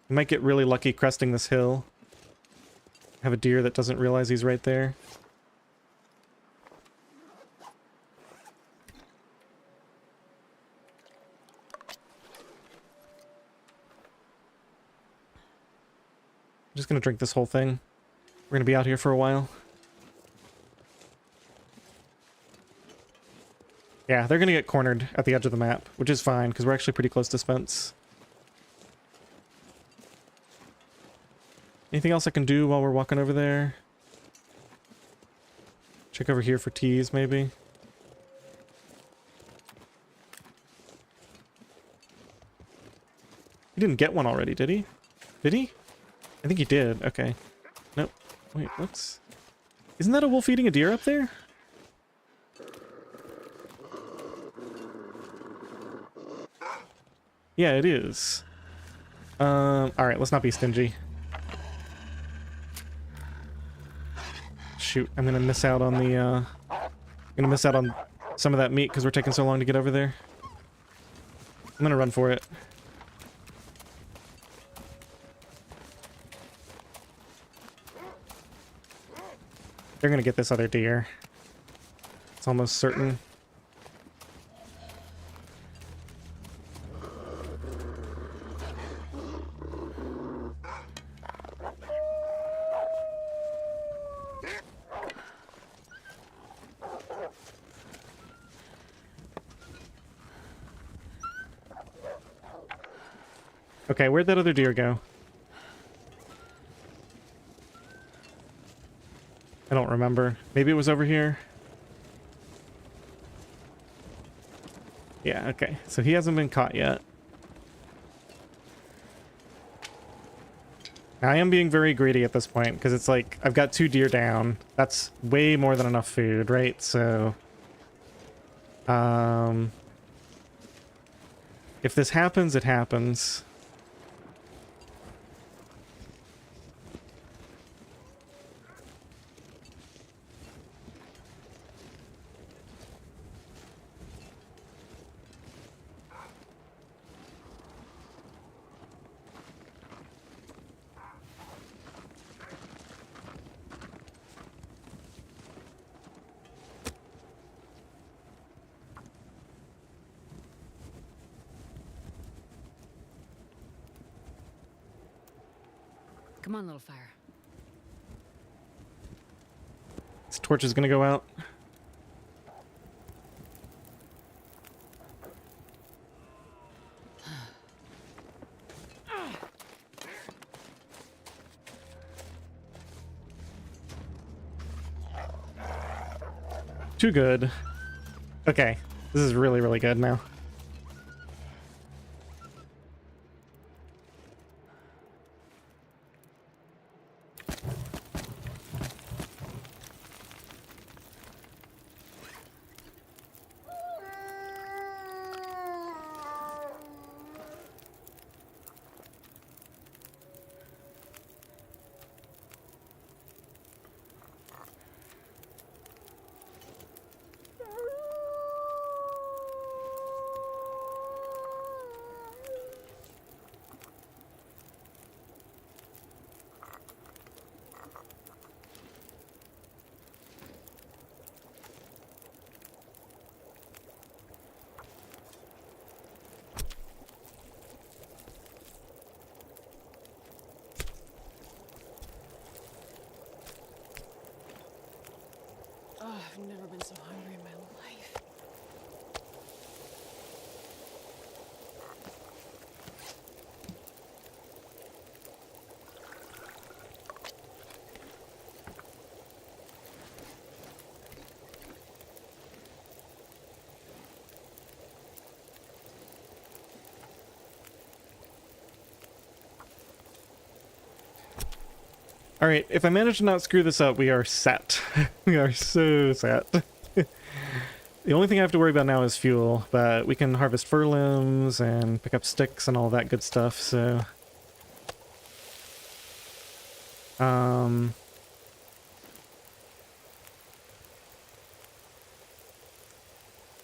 We might get really lucky cresting this hill. Have a deer that doesn't realize he's right there. I'm just gonna drink this whole thing. We're gonna be out here for a while. Yeah, they're gonna get cornered at the edge of the map, which is fine, because we're actually pretty close to Spence. Anything else I can do while we're walking over there? Check over here for teas, maybe. He didn't get one already, did he? Did he? I think he did. Okay. Nope. Wait, what's... Isn't that a wolf eating a deer up there? Yeah, it is. Alright, let's not be stingy. Shoot, I'm gonna miss out on the, I'm gonna miss out on some of that meat because we're taking so long to get over there. I'm gonna run for it. They're gonna get this other deer. It's almost certain. Okay, where'd that other deer go? I don't remember. Maybe it was over here. Yeah, okay. So he hasn't been caught yet. Now, I am being very greedy at this point, because it's like, I've got 2 deer down. That's way more than enough food, right? So... if this happens, it happens. Come on, little fire. This torch is gonna go out. Too good. Okay, this is really, really good now. Alright, if I manage to not screw this up, we are set. We are so set. The only thing I have to worry about now is fuel, but we can harvest fir limbs and pick up sticks and all that good stuff, so...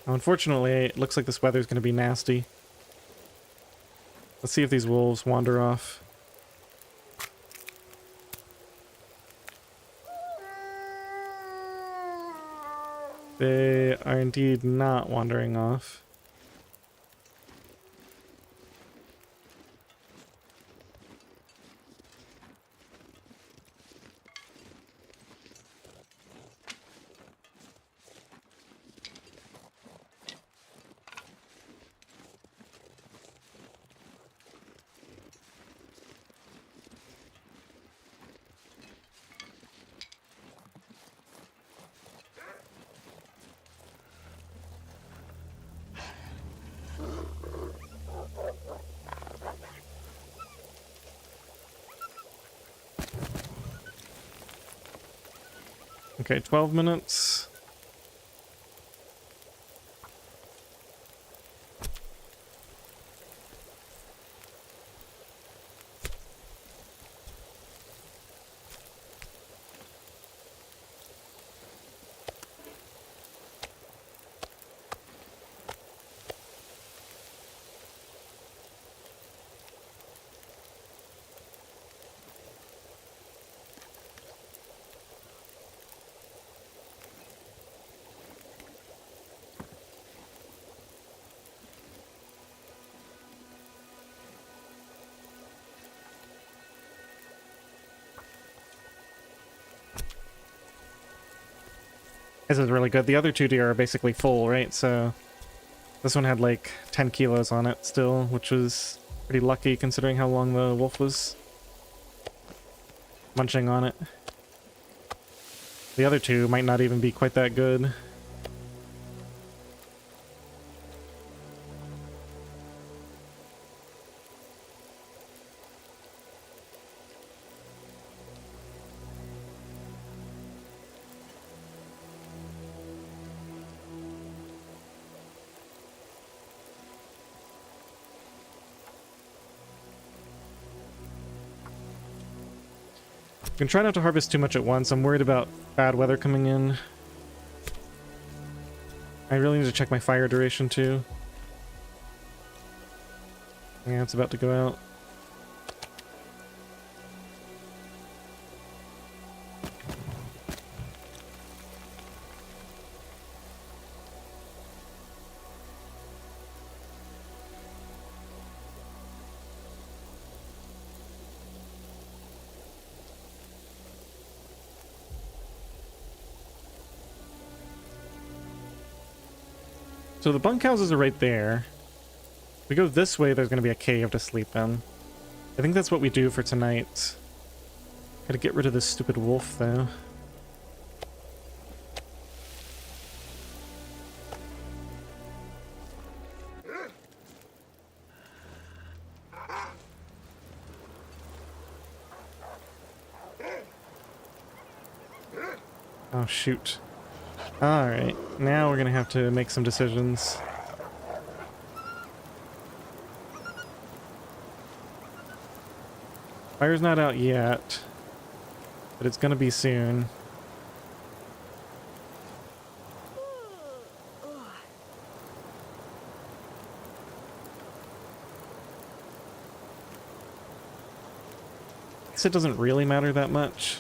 Unfortunately, it looks like this weather's going to be nasty. Let's see if these wolves wander off. They are indeed not wandering off. Okay, 12 minutes. This is really good. The other two deer are basically full, right? So this one had like 10 kilos on it still, which was pretty lucky considering how long the wolf was munching on it. The other two might not even be quite that good. You can try not to harvest too much at once. I'm worried about bad weather coming in. I really need to check my fire duration too. Yeah, it's about to go out. So the bunkhouses are right there. If we go this way, there's going to be a cave to sleep in. I think that's what we do for tonight. Gotta get rid of this stupid wolf, though. Oh, shoot. Alright, now we're gonna have to make some decisions. Fire's not out yet, but it's gonna be soon. I guess it doesn't really matter that much.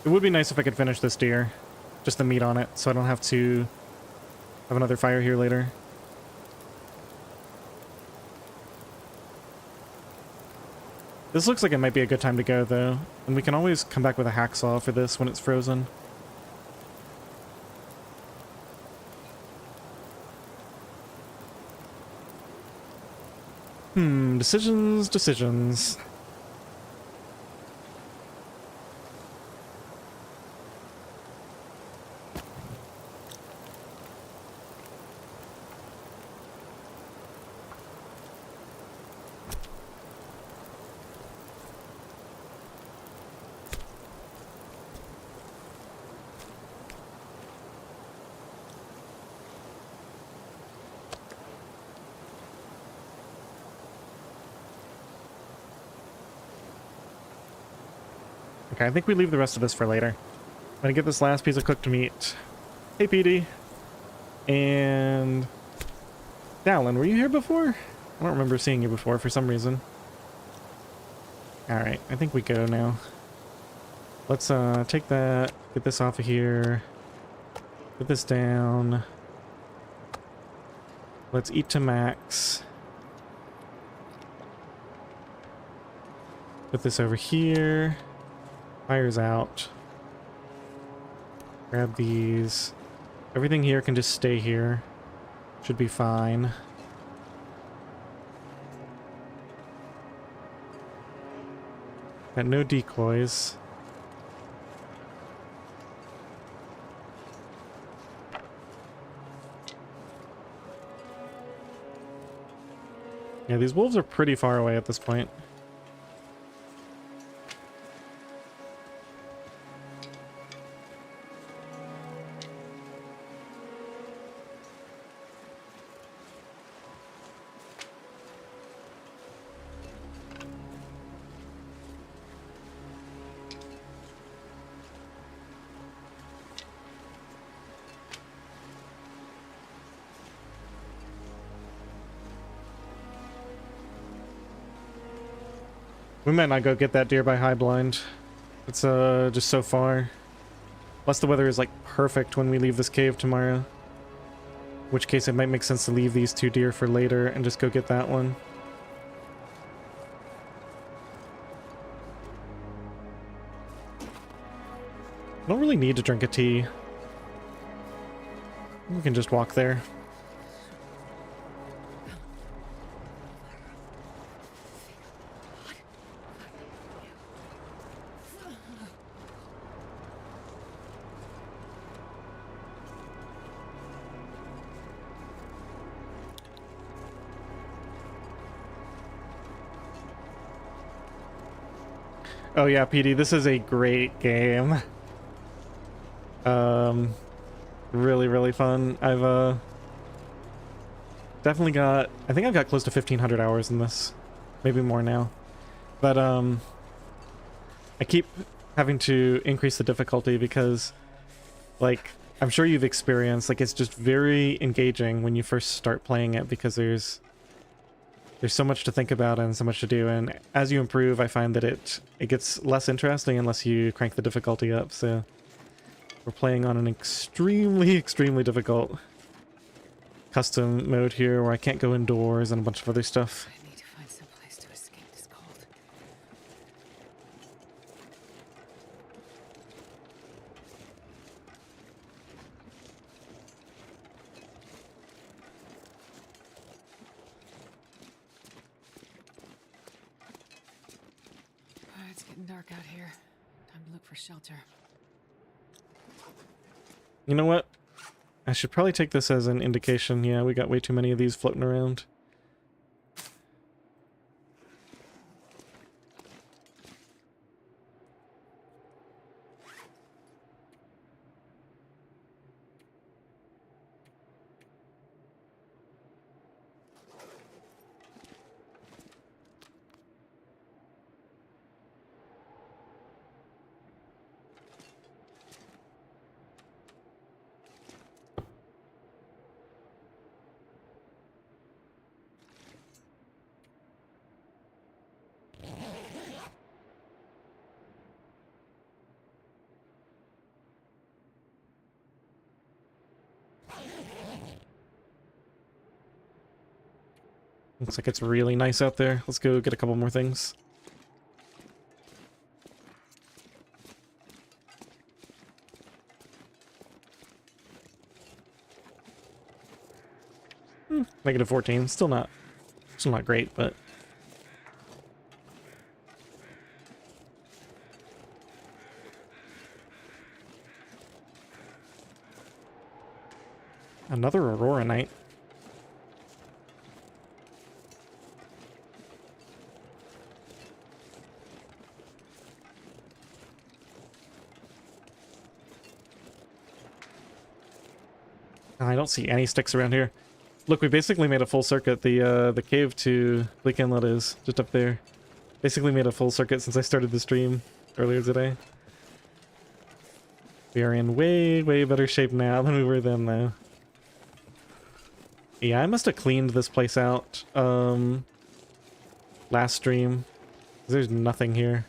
It would be nice if I could finish this deer. Just the meat on it, so I don't have to have another fire here later. This looks like it might be a good time to go, though. And we can always come back with a hacksaw for this when it's frozen. Decisions, decisions. Okay, I think we leave the rest of this for later. I'm gonna get this last piece of cooked meat. Hey, PD. And... Dallin, were you here before? I don't remember seeing you before for some reason. Alright, I think we go now. Let's take that, get this off of here. Put this down. Let's eat to max. Put this over here. Fire's out. Grab these. Everything here can just stay here. Should be fine. Got no decoys. Yeah, these wolves are pretty far away at this point. We might not go get that deer by high blind. It's just so far. Plus the weather is like perfect when we leave this cave tomorrow. In which case it might make sense to leave these 2 deer for later and just go get that one. I don't really need to drink a tea. We can just walk there. Oh yeah, PD, this is a great game. Really, really fun. I've definitely got, I think I've got close to 1,500 hours in this. Maybe more now. But I keep having to increase the difficulty because, like, I'm sure you've experienced, like, it's just very engaging when you first start playing it because there's so much to think about and so much to do, and as you improve I find that it gets less interesting unless you crank the difficulty up. So we're playing on an extremely difficult custom mode here where I can't go indoors and a bunch of other stuff. I need to find some place to escape this cold. It's getting dark out here. Time to look for shelter. You know what? I should probably take this as an indication. Yeah, we got way too many of these floating around. Looks like it's really nice out there. Let's go get a couple more things. -14. Still not great, but Another Aurora night. I don't see any sticks around here. Look, we basically made a full circuit. The cave to Bleak Inlet is just up there. Basically made a full circuit since I started the stream earlier today. We are in way, way better shape now than we were then, though. Yeah, I must have cleaned this place out last stream. There's nothing here.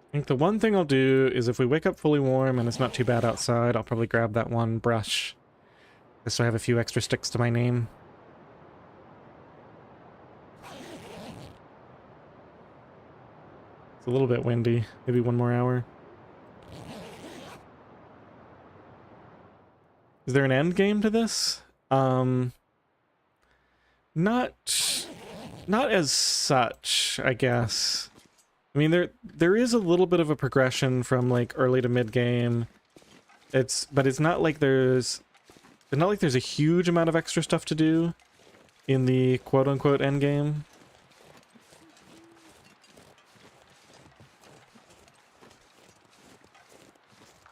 I think the one thing I'll do is if we wake up fully warm and it's not too bad outside, I'll probably grab that one brush. Just so I have a few extra sticks to my name. It's a little bit windy. Maybe one more hour. Is there an end game to this? Not as such, I guess. I mean, there is a little bit of a progression from like early to mid game. But it's not like there's a huge amount of extra stuff to do in the quote unquote end game.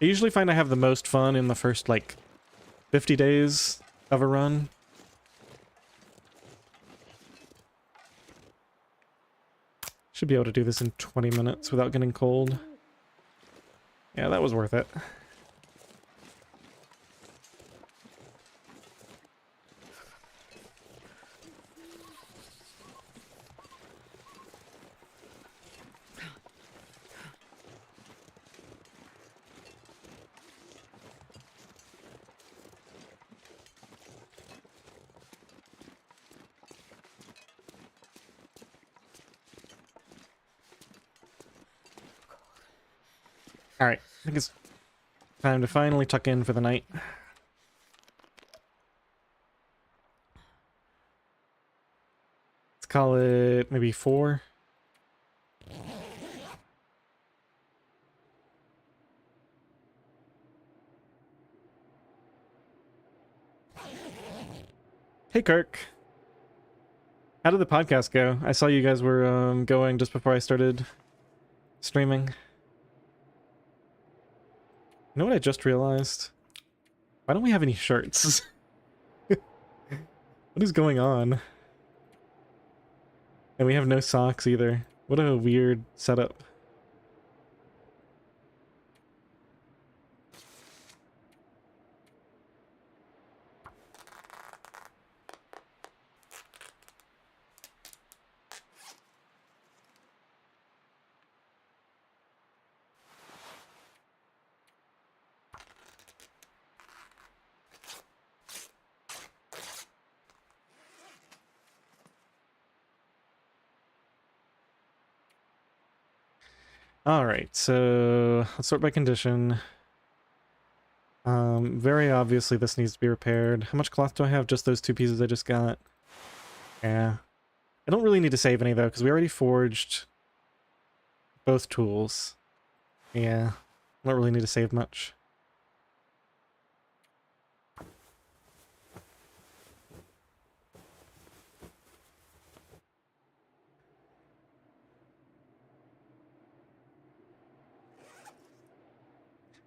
I usually find I have the most fun in the first like 50 days of a run. Should be able to do this in 20 minutes without getting cold. Yeah, that was worth it. Alright, I think it's time to finally tuck in for the night. Let's call it maybe 4. Hey Kirk. How did the podcast go? I saw you guys were going just before I started streaming. You know what I just realized? Why don't we have any shirts? What is going on? And we have no socks either. What a weird setup. Alright, so let's sort by condition. Very obviously this needs to be repaired. How much cloth do I have? Just those 2 pieces I just got. Yeah. I don't really need to save any though, because we already forged both tools. Yeah. I don't really need to save much.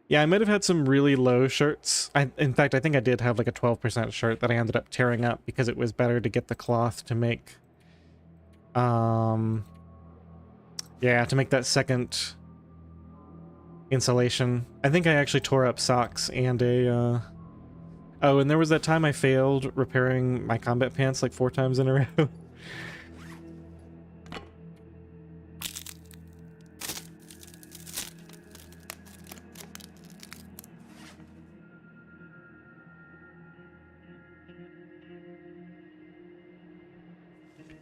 Yeah, I might have had some really low shirts. In fact, I think I did have like a 12% shirt that I ended up tearing up because it was better to get the cloth to make... yeah, to make that second insulation. I think I actually tore up socks and a... Oh, and there was that time I failed repairing my combat pants like 4 times in a row.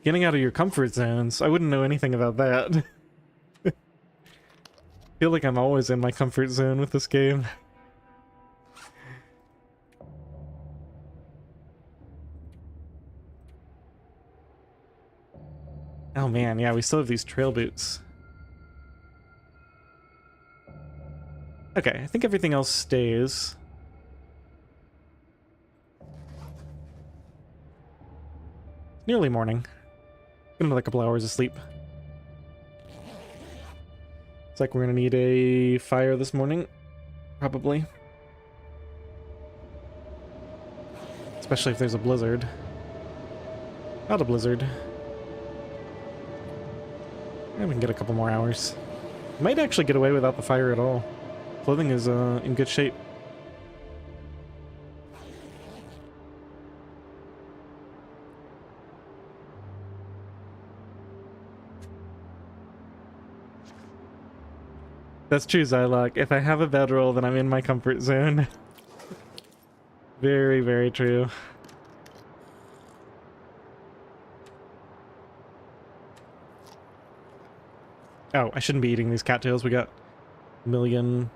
Getting out of your comfort zones. I wouldn't know anything about that. Feel like I'm always in my comfort zone with this game. Oh man, yeah, we still have these trail boots. Okay, I think everything else stays. Nearly morning. Get another couple hours of sleep. It's like we're gonna need a fire this morning. Probably. Especially if there's a blizzard. Not a blizzard. Yeah, we can get a couple more hours. Might actually get away without the fire at all. Clothing is in good shape. That's true, Zylock. If I have a bedroll, then I'm in my comfort zone. Very, very true. Oh, I shouldn't be eating these cattails. We got a million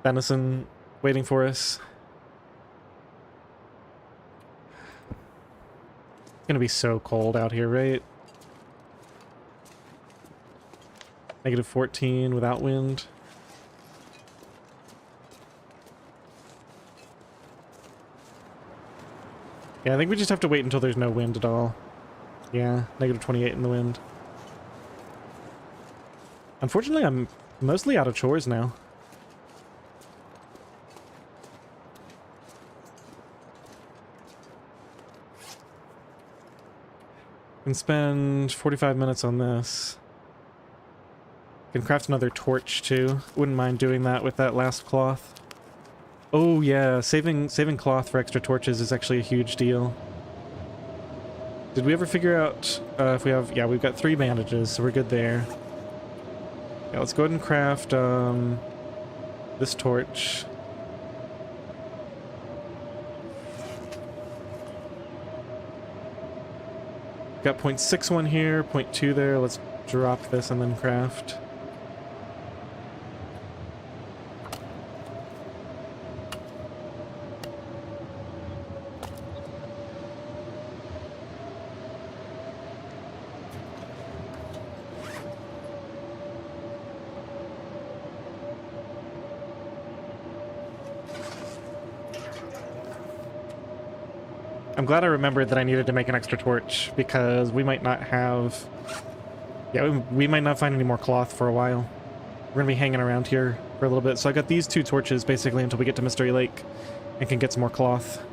venison waiting for us. It's gonna be so cold out here, right? -14 without wind. Yeah, I think we just have to wait until there's no wind at all. Yeah, -28 in the wind. Unfortunately, I'm mostly out of chores now. Can spend 45 minutes on this. Can craft another torch too. Wouldn't mind doing that with that last cloth. Oh yeah, saving cloth for extra torches is actually a huge deal. Did we ever figure out if we have... Yeah, we've got 3 bandages, so we're good there. Yeah, let's go ahead and craft this torch. Got 0.61 here, 0.2 there. Let's drop this and then craft. I'm glad I remembered that I needed to make an extra torch, because we might not have... Yeah, we might not find any more cloth for a while. We're gonna be hanging around here for a little bit. So I got these 2 torches basically until we get to Mystery Lake and can get some more cloth.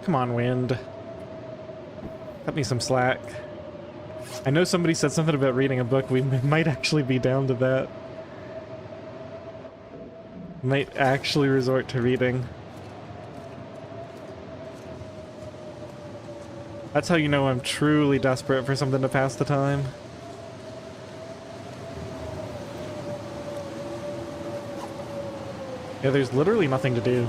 Come on, wind. Cut me some slack. I know somebody said something about reading a book. We might actually be down to that. Might actually resort to reading. That's how you know I'm truly desperate for something to pass the time. Yeah, there's literally nothing to do.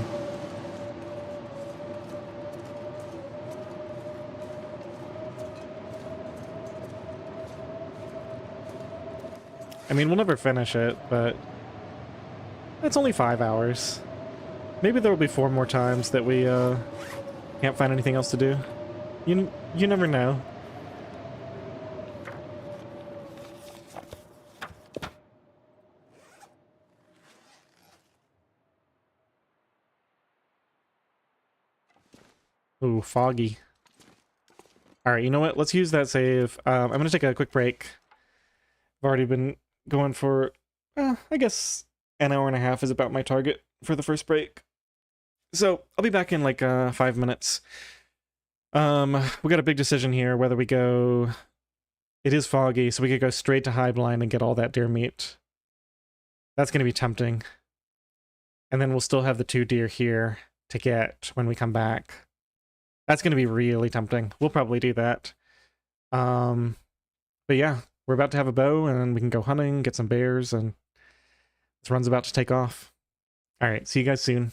I mean, we'll never finish it, but it's only 5 hours. Maybe there will be 4 more times that we can't find anything else to do. You never know. Ooh, foggy. Alright, you know what? Let's use that save. I'm gonna take a quick break. I've already been going for, I guess, an hour and a half is about my target for the first break. So, I'll be back in like 5 minutes. We got a big decision here, whether we go... It is foggy, so we could go straight to High Blind and get all that deer meat. That's going to be tempting. And then we'll still have the 2 deer here. to get when we come back. That's going to be really tempting. We'll probably do that. But yeah, we're about to have a bow and we can go hunting, get some bears, and this run's about to take off. All right, see you guys soon.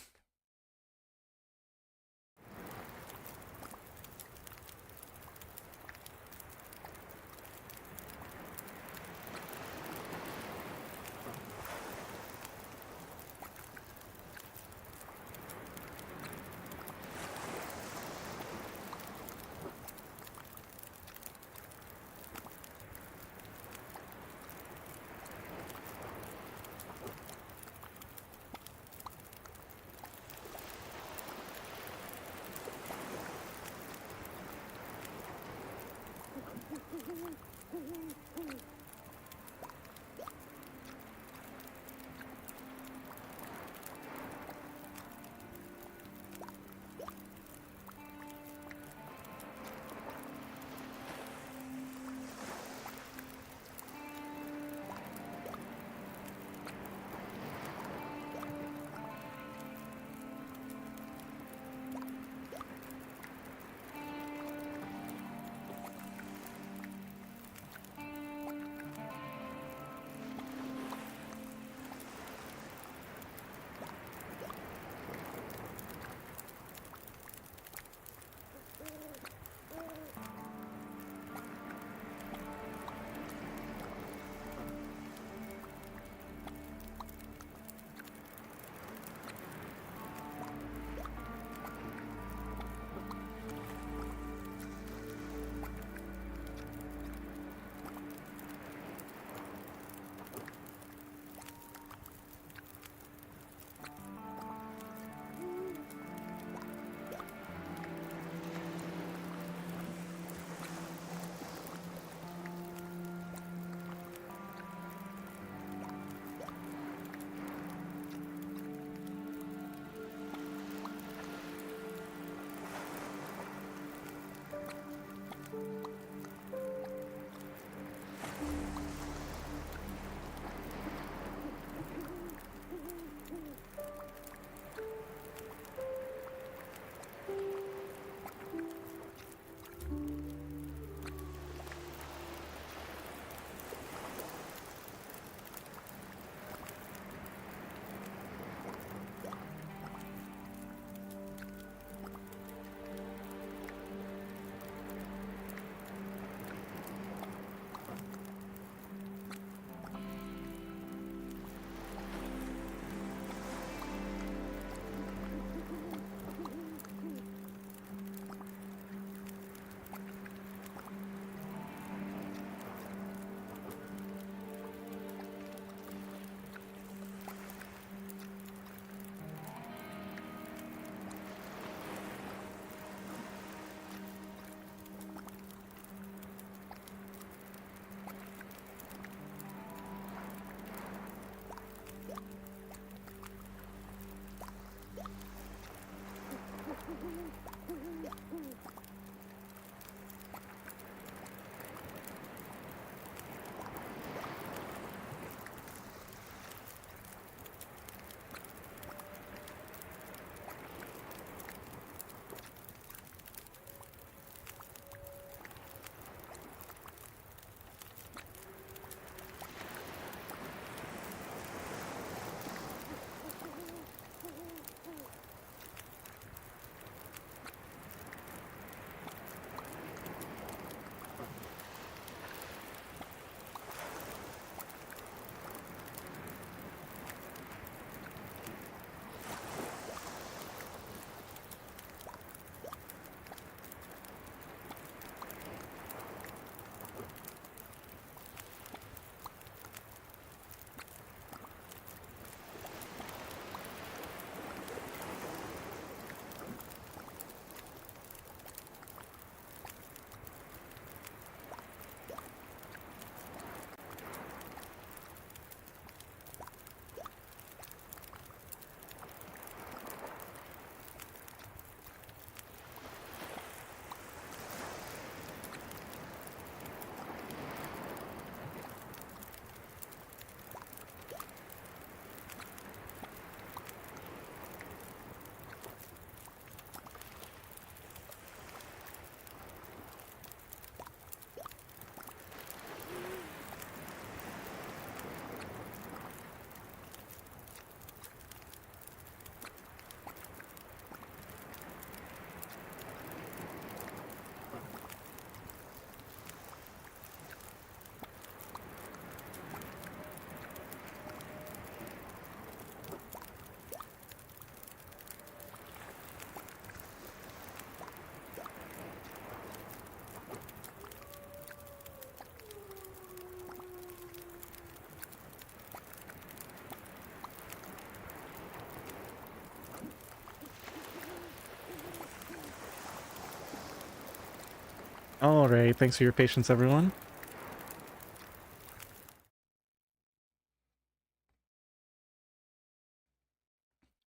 All right, thanks for your patience, everyone.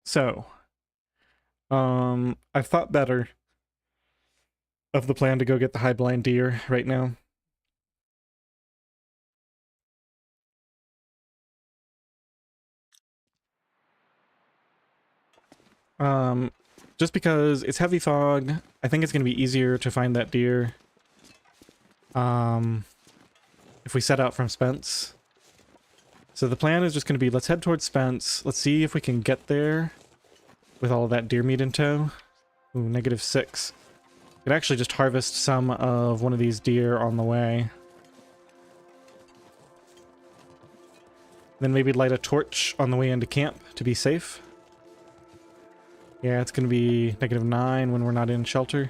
So, I've thought better of the plan to go get the high blind deer right now. Just because it's heavy fog, I think it's going to be easier to find that deer. If we set out from Spence. So the plan is just going to be, let's head towards Spence. Let's see if we can get there with all of that deer meat in tow. Ooh, -6. Could actually just harvest some of one of these deer on the way. Then maybe light a torch on the way into camp to be safe. Yeah, it's going to be -9 when we're not in shelter.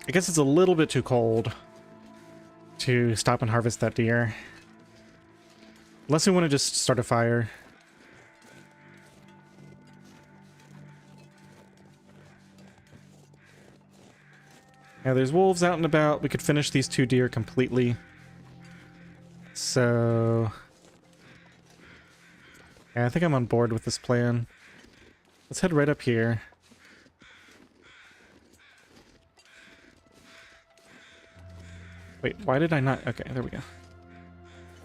I guess it's a little bit too cold to stop and harvest that deer. Unless we want to just start a fire. Yeah, there's wolves out and about. We could finish these 2 deer completely. So... yeah, I think I'm on board with this plan. Let's head right up here. Wait, why did I not... okay, there we go.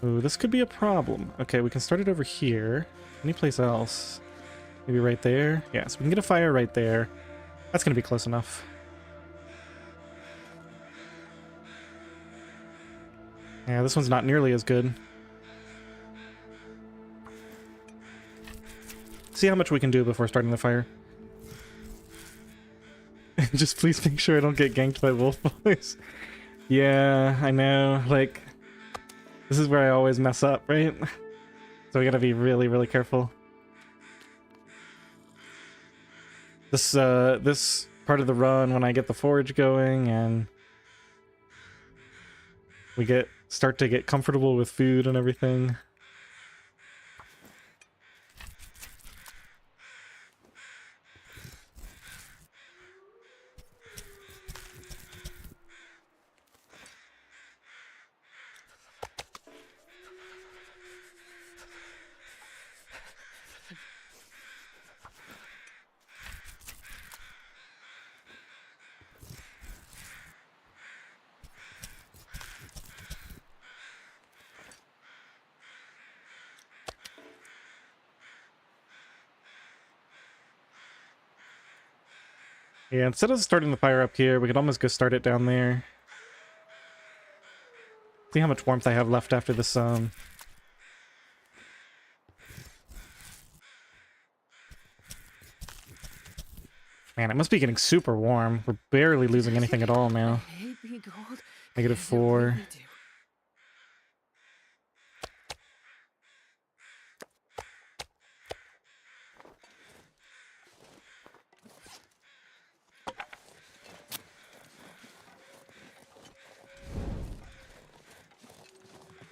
Ooh, this could be a problem. Okay, we can start it over here. Any place else? Maybe right there? Yeah, so we can get a fire right there. That's gonna be close enough. Yeah, this one's not nearly as good. See how much we can do before starting the fire. Just please make sure I don't get ganked by wolf boys. Yeah, I know. Like, this is where I always mess up, right? So we gotta be really, really careful. This part of the run, when I get the forage going and we start to get comfortable with food and everything. Yeah, instead of starting the fire up here, we could almost go start it down there. See how much warmth I have left after this, Man, it must be getting super warm. We're barely losing anything at all now. I hate being cold. -4. I really do.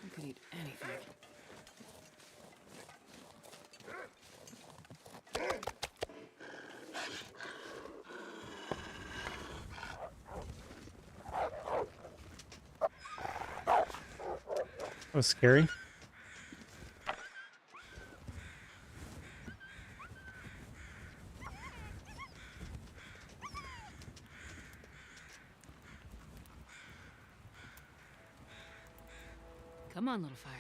I could eat anything. That was scary. Come on, little fire.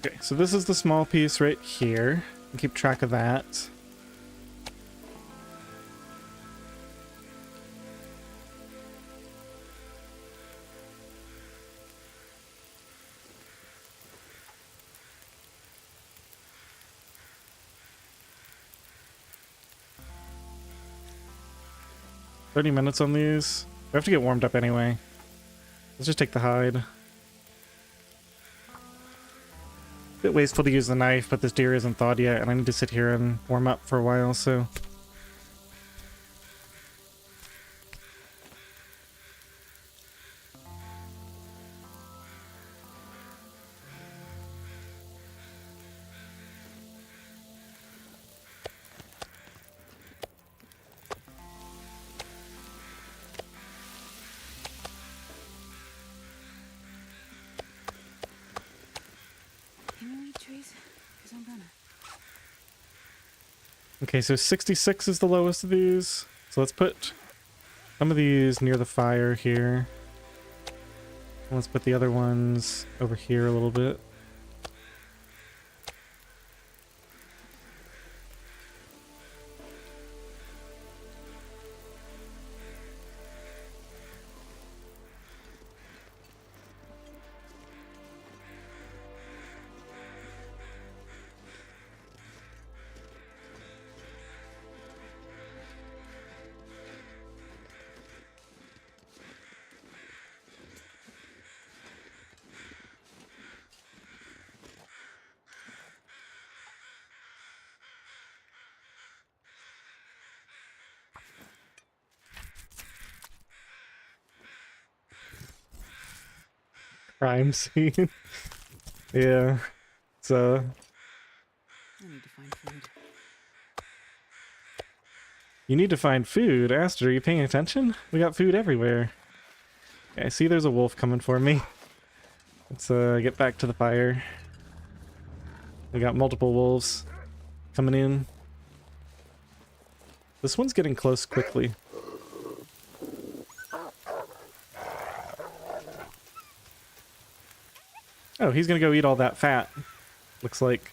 Okay, so this is the small piece right here. Keep track of that. $30 on these. We have to get warmed up anyway. Let's just take the hide. Bit wasteful to use the knife, but this deer isn't thawed yet, and I need to sit here and warm up for a while, so... Can you eat trees? Because I'm gonna. Okay, so 66 is the lowest of these. So let's put some of these near the fire here. And let's put the other ones over here a little bit. Crime scene. Yeah. So... I need to find food. You need to find food. Aster, are you paying attention? We got food everywhere. Okay, I see there's a wolf coming for me. Let's get back to the fire. We got multiple wolves coming in. This one's getting close quickly. Oh, he's gonna go eat all that fat. Looks like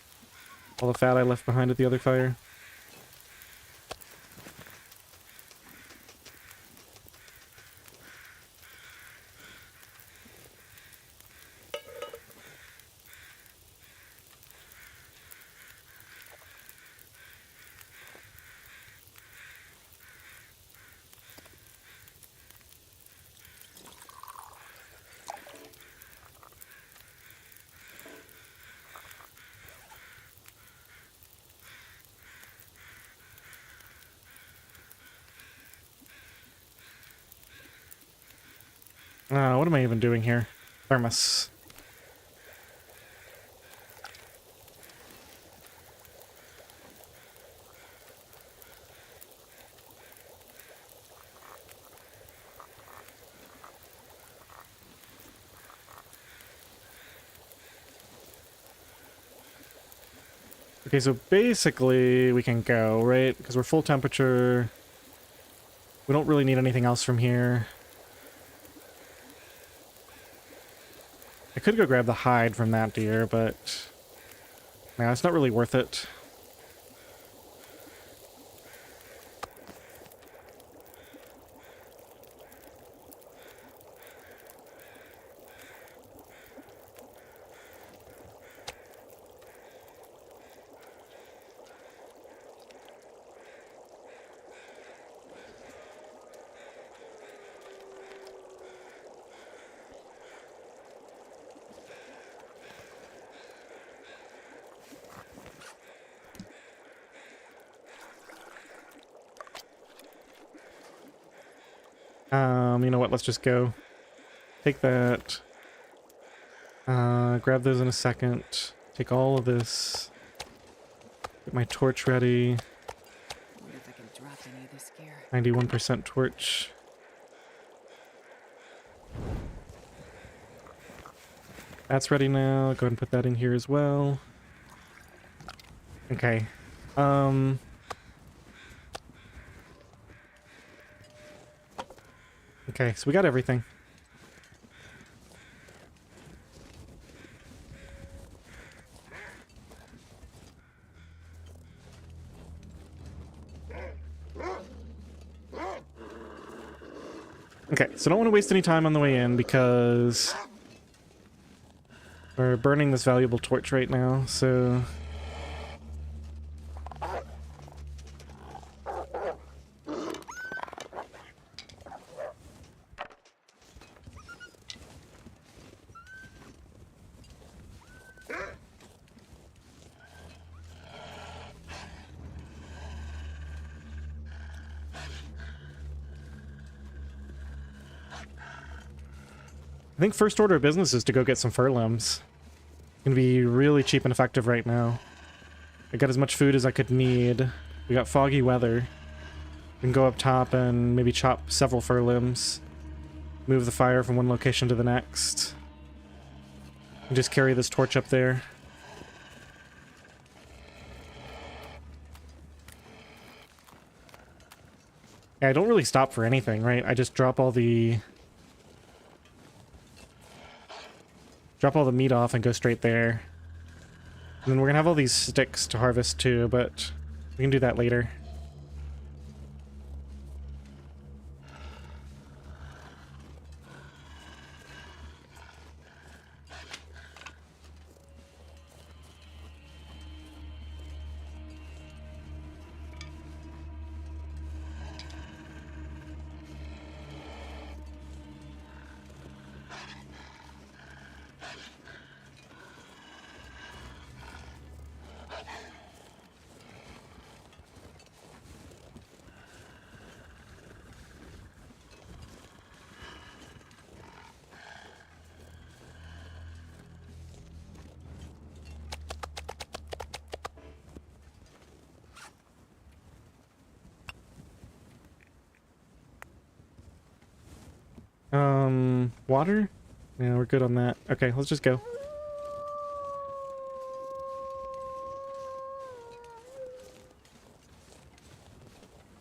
all the fat I left behind at the other fire. What am I even doing here? Thermos. Okay, so basically we can go, right? Because we're full temperature. We don't really need anything else from here. I could go grab the hide from that deer, but... no, it's not really worth it. You know what, let's just go. Take that. Grab those in a second. Take all of this. Get my torch ready. Wonder if I can drop any of this gear. 91% torch. That's ready now. Go ahead and put that in here as well. Okay. Okay, so we got everything. Okay, so don't want to waste any time on the way in because we're burning this valuable torch right now, so... I think first order of business is to go get some fur limbs. Gonna be really cheap and effective right now. I got as much food as I could need. We got foggy weather. We can go up top and maybe chop several fur limbs. Move the fire from one location to the next. And just carry this torch up there. Yeah, I don't really stop for anything, right? I just drop all the meat off and go straight there. And then we're gonna have all these sticks to harvest too, but we can do that later. Water? Yeah, we're good on that. Okay, let's just go.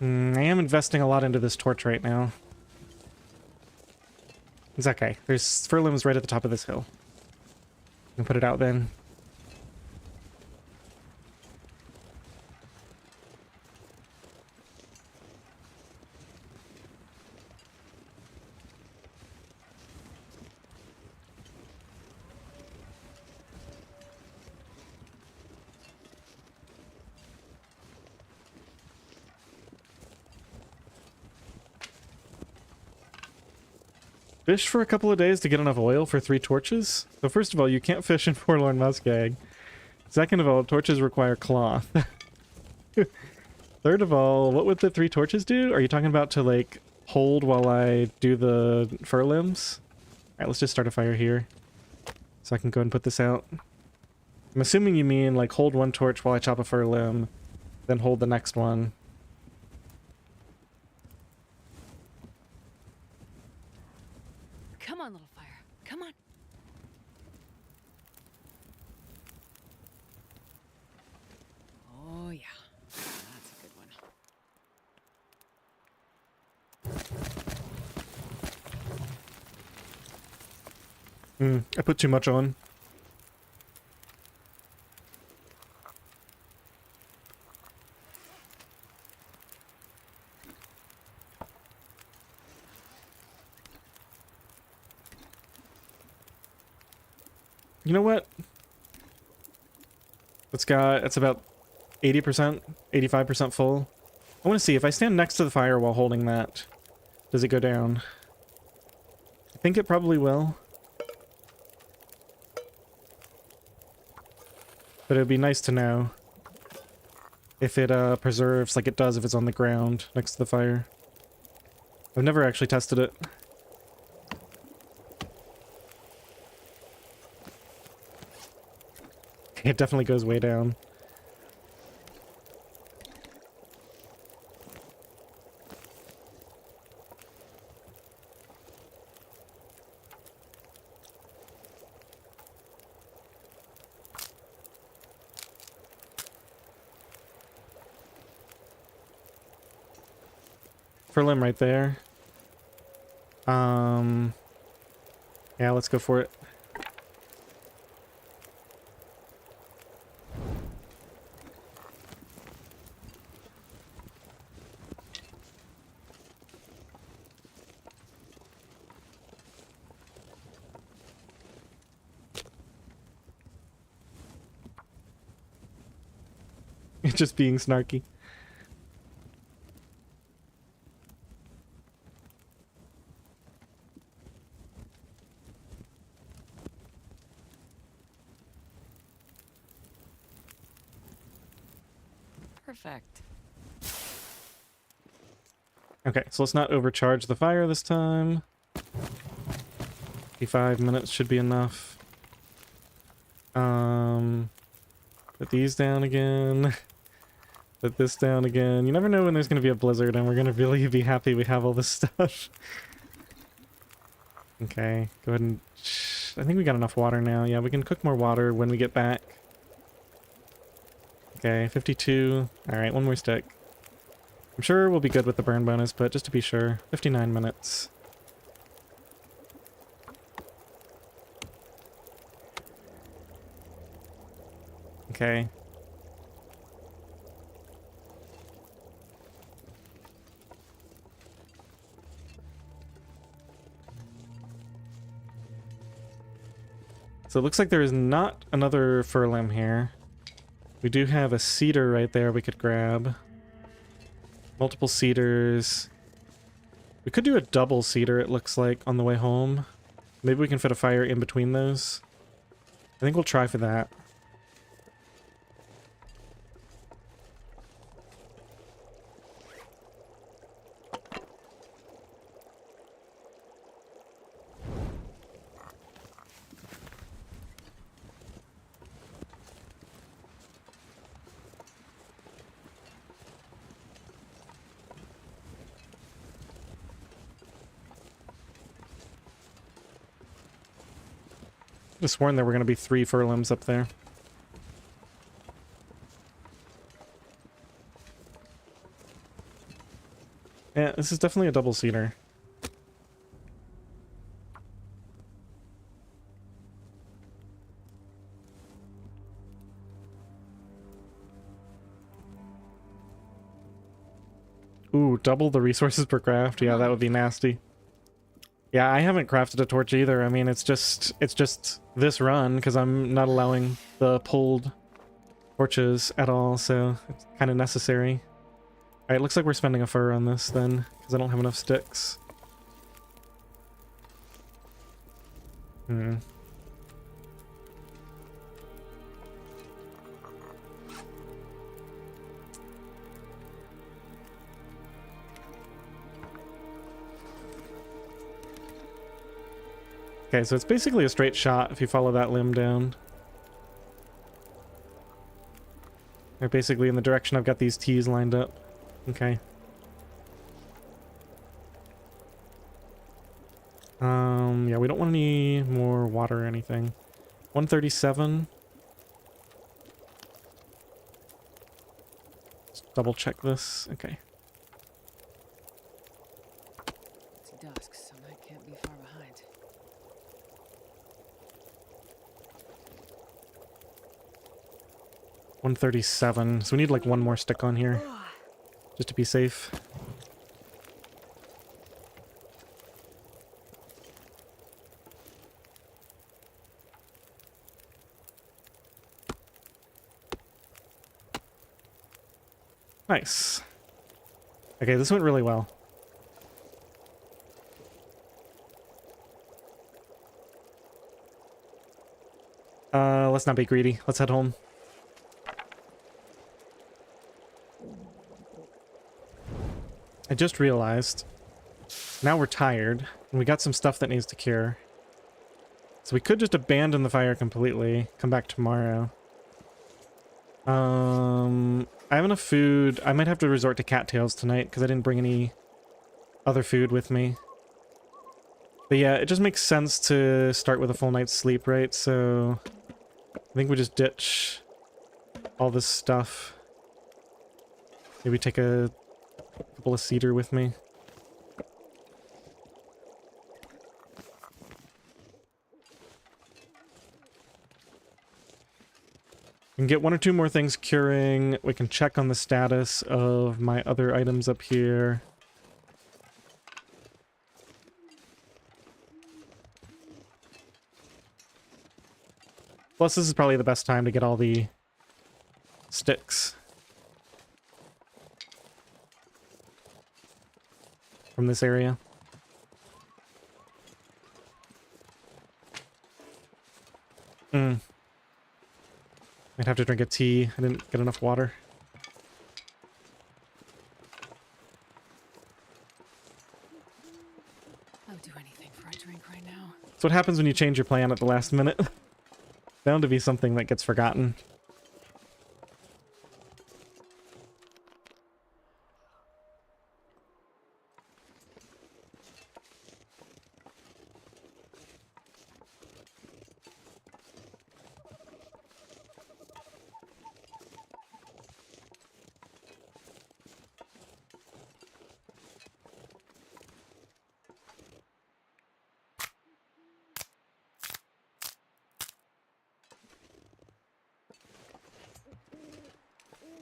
I am investing a lot into this torch right now. It's okay. There's fur limbs right at the top of this hill. You can put it out then. Fish for a couple of days to get enough oil for 3 torches? So first of all, you can't fish in Forlorn Muskeg. Second of all, torches require cloth. Third of all, what would the 3 torches do? Are you talking about to, like, hold while I do the fur limbs? Alright, let's just start a fire here. So I can go and put this out. I'm assuming you mean, like, hold one torch while I chop a fur limb, then hold the next one. Come on, little fire. Come on. Oh, yeah. That's a good one. I put too much on. You know what? It's about 80%, 85% full. I want to see if I stand next to the fire while holding that, does it go down? I think it probably will. But it would be nice to know if it preserves like it does if it's on the ground next to the fire. I've never actually tested it. It definitely goes way down. For limb right there. Yeah, let's go for it. Just being snarky. Perfect. Okay, so let's not overcharge the fire this time. 55 minutes should be enough. Put these down again. Put this down again. You never know when there's going to be a blizzard and we're going to really be happy we have all this stuff. Okay, go ahead and... I think we got enough water now. Yeah, we can cook more water when we get back. Okay, 52. Alright, one more stick. I'm sure we'll be good with the burn bonus, but just to be sure, 59 minutes. Okay. So it looks like there is not another fir limb here. We do have a cedar right there we could grab. Multiple cedars. We could do a double cedar, it looks like, on the way home. Maybe we can fit a fire in between those. I think we'll try for that. I could have sworn there were going to be 3 fir limbs up there. Yeah, this is definitely a double cedar. Ooh, double the resources per craft. Yeah, that would be nasty. Yeah, I haven't crafted a torch either. I mean, it's just this run because I'm not allowing the pulled torches at all, so it's kind of necessary. All right, looks like we're spending a fur on this then because I don't have enough sticks. Hmm. Okay, so it's basically a straight shot if you follow that limb down. They're basically in the direction I've got these T's lined up. Okay. Yeah, we don't want any more water or anything. 137. Let's double check this. Okay. It's dusk, so night can't be far behind. $137. So we need like one more stick on here, just to be safe. Nice. Okay, this went really well. Let's not be greedy. Let's head home. I just realized, now we're tired, and we got some stuff that needs to cure. So we could just abandon the fire completely, come back tomorrow. I have enough food. I might have to resort to cattails tonight, because I didn't bring any other food with me. But yeah, it just makes sense to start with a full night's sleep, right? So I think we just ditch all this stuff. Maybe take a couple of cedar with me. We can get 1 or 2 more things curing. We can check on the status of my other items up here. Plus, this is probably the best time to get all the sticks. from this area. I'd have to drink a tea. I didn't get enough water. I would do anything for a drink right now. That's what happens when you change your plan at the last minute. Bound to be something that gets forgotten.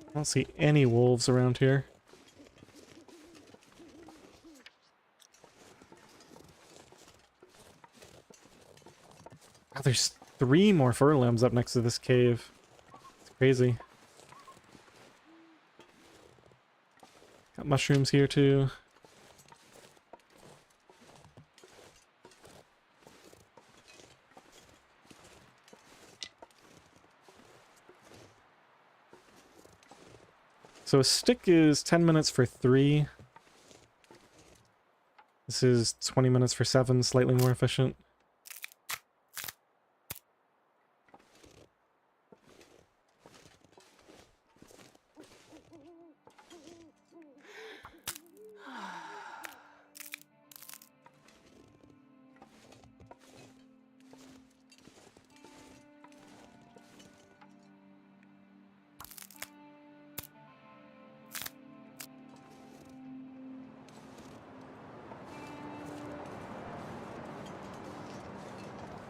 I don't see any wolves around here. Oh, there's 3 more fur limbs up next to this cave. It's crazy. Got mushrooms here too. So a stick is 10 minutes for 3. This is 20 minutes for 7, slightly more efficient.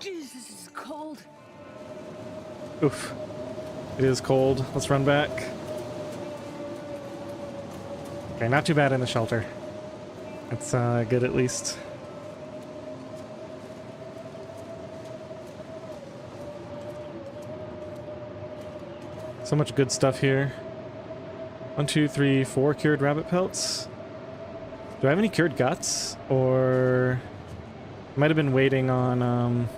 Jesus, this is cold. Oof. It is cold. Let's run back. Okay, not too bad in the shelter. That's good at least. So much good stuff here. 1, 2, 3, 4 cured rabbit pelts. Do I have any cured guts? Or I might have been waiting on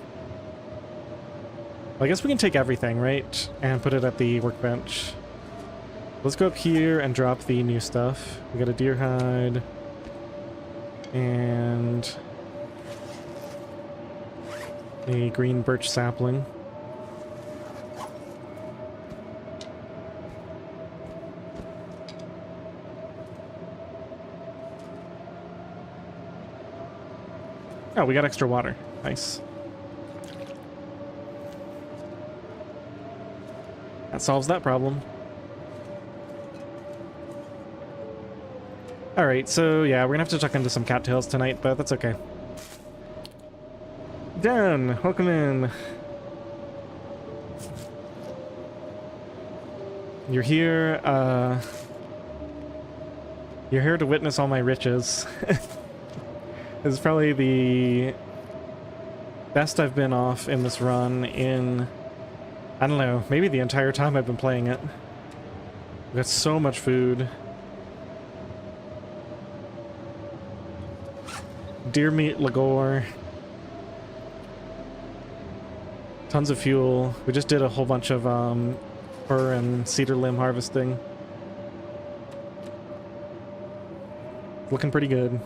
well, I guess we can take everything, right? And put it at the workbench. Let's go up here and drop the new stuff. We got a deer hide. And a green birch sapling. Oh, we got extra water. Nice. That solves that problem. Alright, so yeah, we're gonna have to tuck into some cattails tonight, but that's okay. Dan, welcome in. You're here to witness all my riches. This is probably the best I've been off in this run in, I don't know, maybe the entire time I've been playing it. We've got so much food. Deer meat Lagore. Tons of fuel. We just did a whole bunch of fir and cedar limb harvesting. Looking pretty good.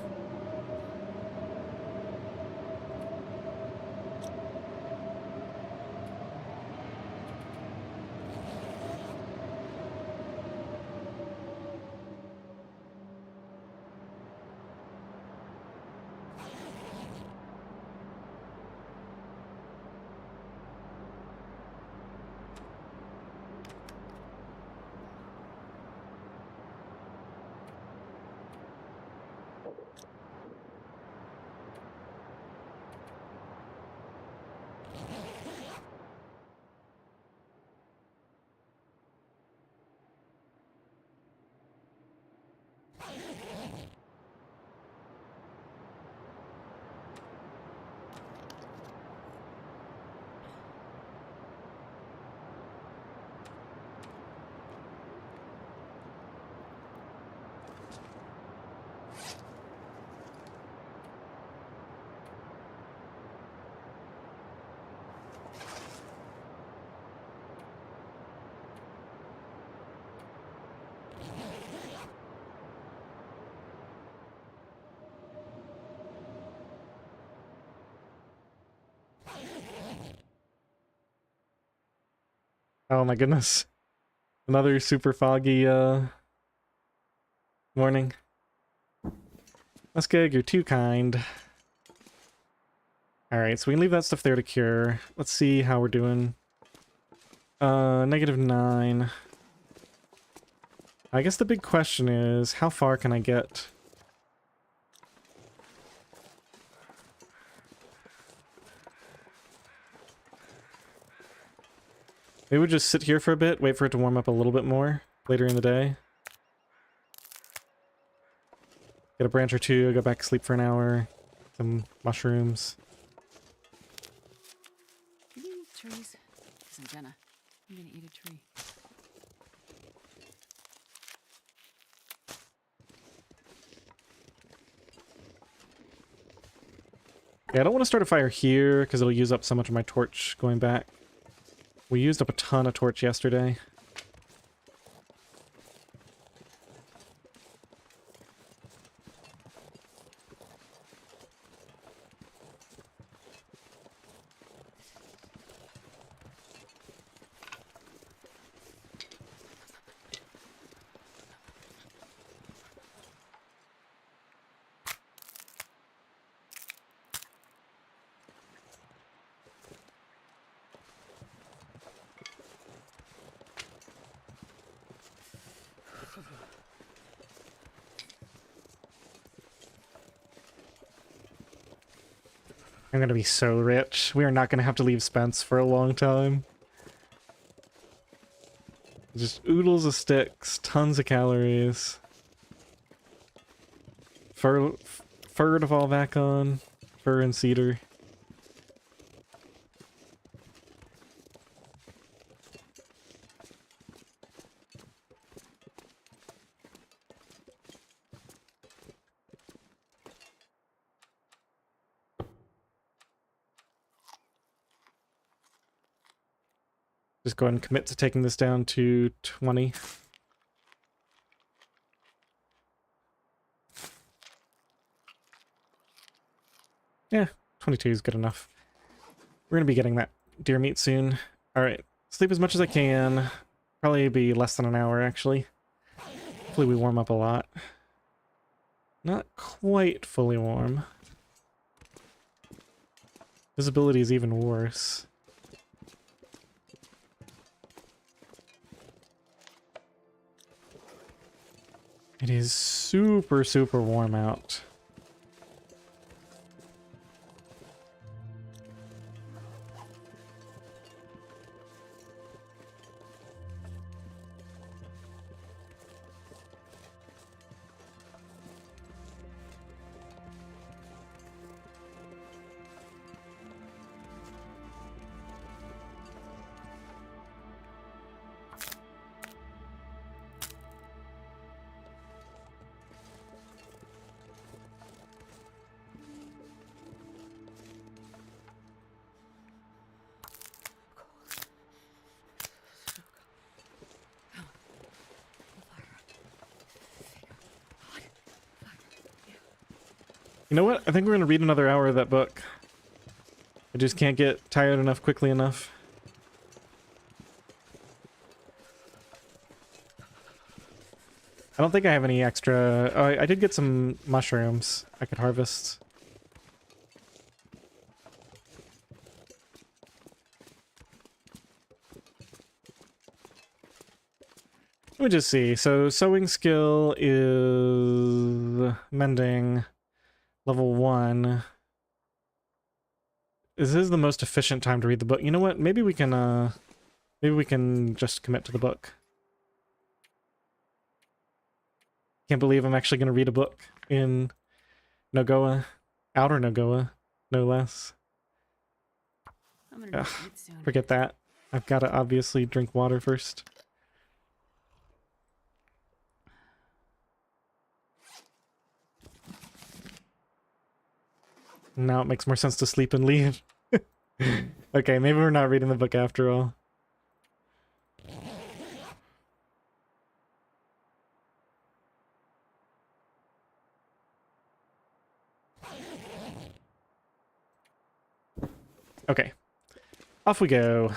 Oh my goodness. Another super foggy, morning. Muskeg, you're too kind. Alright, so we can leave that stuff there to cure. Let's see how we're doing. -9. I guess the big question is, how far can I get? Maybe we just sit here for a bit, wait for it to warm up a little bit more later in the day. Get a branch or two, go back to sleep for an hour. Some mushrooms. Do you eat trees? Because I'm gonna eat a tree. Yeah, I don't want to start a fire here because it'll use up so much of my torch going back. We used up a ton of torch yesterday. I'm gonna be so rich. We are not gonna have to leave Spence for a long time. Just oodles of sticks, tons of calories. Fur to fall back on. Fur and cedar. Just go ahead and commit to taking this down to 20. Yeah, 22 is good enough. We're going to be getting that deer meat soon. Alright, sleep as much as I can. Probably be less than an hour, actually. Hopefully we warm up a lot. Not quite fully warm. Visibility is even worse. It is super, super warm out. You know what? I think we're going to read another hour of that book. I just can't get tired enough quickly enough. I don't think I have any extra... Oh, I did get some mushrooms I could harvest. Let me just see. So sewing skill is mending level 1. This is the most efficient time to read the book. You know what? Maybe we can just commit to the book. Can't believe I'm actually going to read a book in Nogoa. Outer Nogoa, no less. I'm gonna eat soon. Forget that. I've got to obviously drink water first. Now it makes more sense to sleep and leave. Okay, maybe we're not reading the book after all. Okay. Off we go.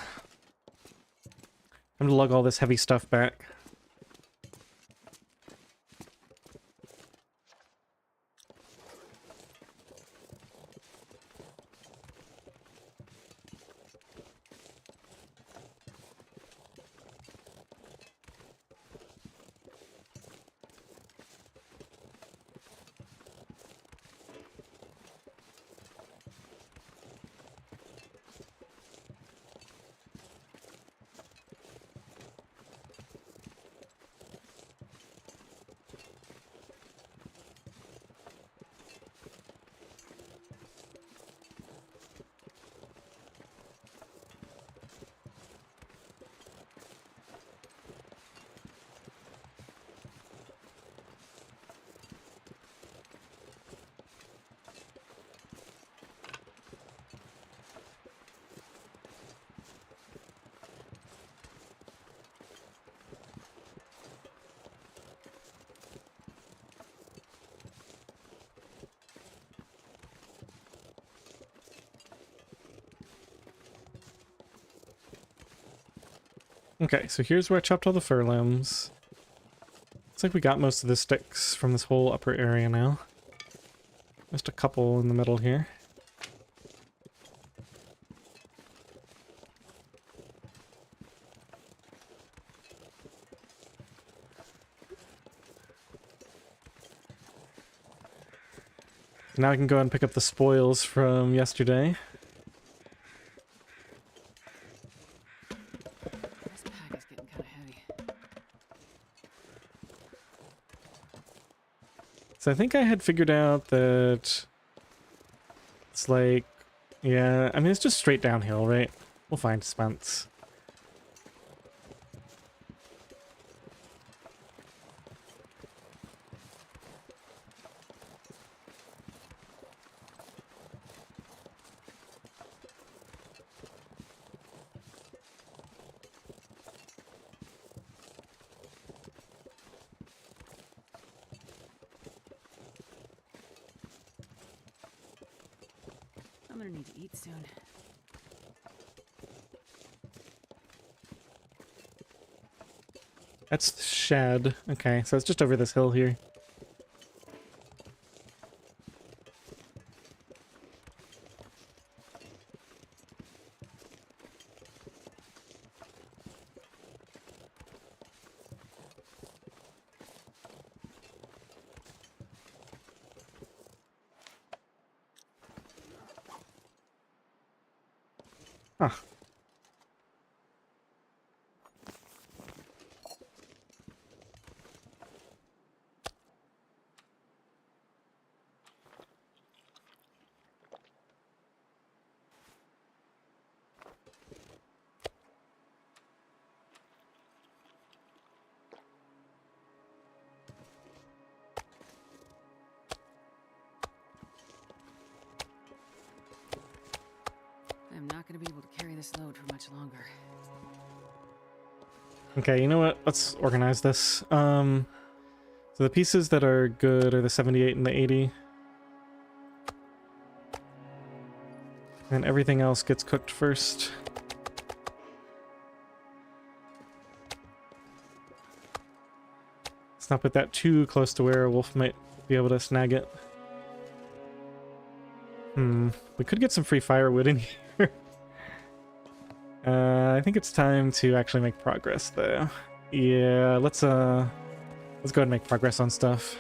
Time to lug all this heavy stuff back. Okay, so here's where I chopped all the fir limbs. Looks like we got most of the sticks from this whole upper area now. Just a couple in the middle here. Now I can go and pick up the spoils from yesterday. This pack is getting kind of heavy. So I think I had figured out that it's like, yeah, I mean, it's just straight downhill, right? We'll find spots. I'm gonna need to eat soon. That's the shed. Okay, so it's just over this hill here. Ah. I'm not gonna be able to carry this load for much longer. Okay, you know what? Let's organize this. So the pieces that are good are the 78 and the 80. And everything else gets cooked first. Let's not put that too close to where a wolf might be able to snag it. We could get some free firewood in here. I think it's time to actually make progress, though. Yeah, let's go ahead and make progress on stuff.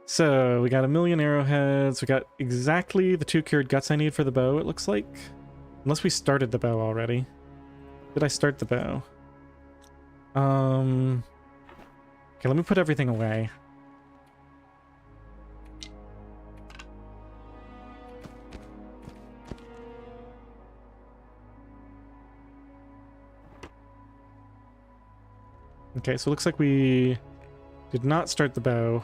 So, we got 1,000,000 arrowheads. We got exactly the 2 cured guts I need for the bow, it looks like. Unless we started the bow already. Did I start the bow? Okay, let me put everything away. Okay, so it looks like we did not start the bow.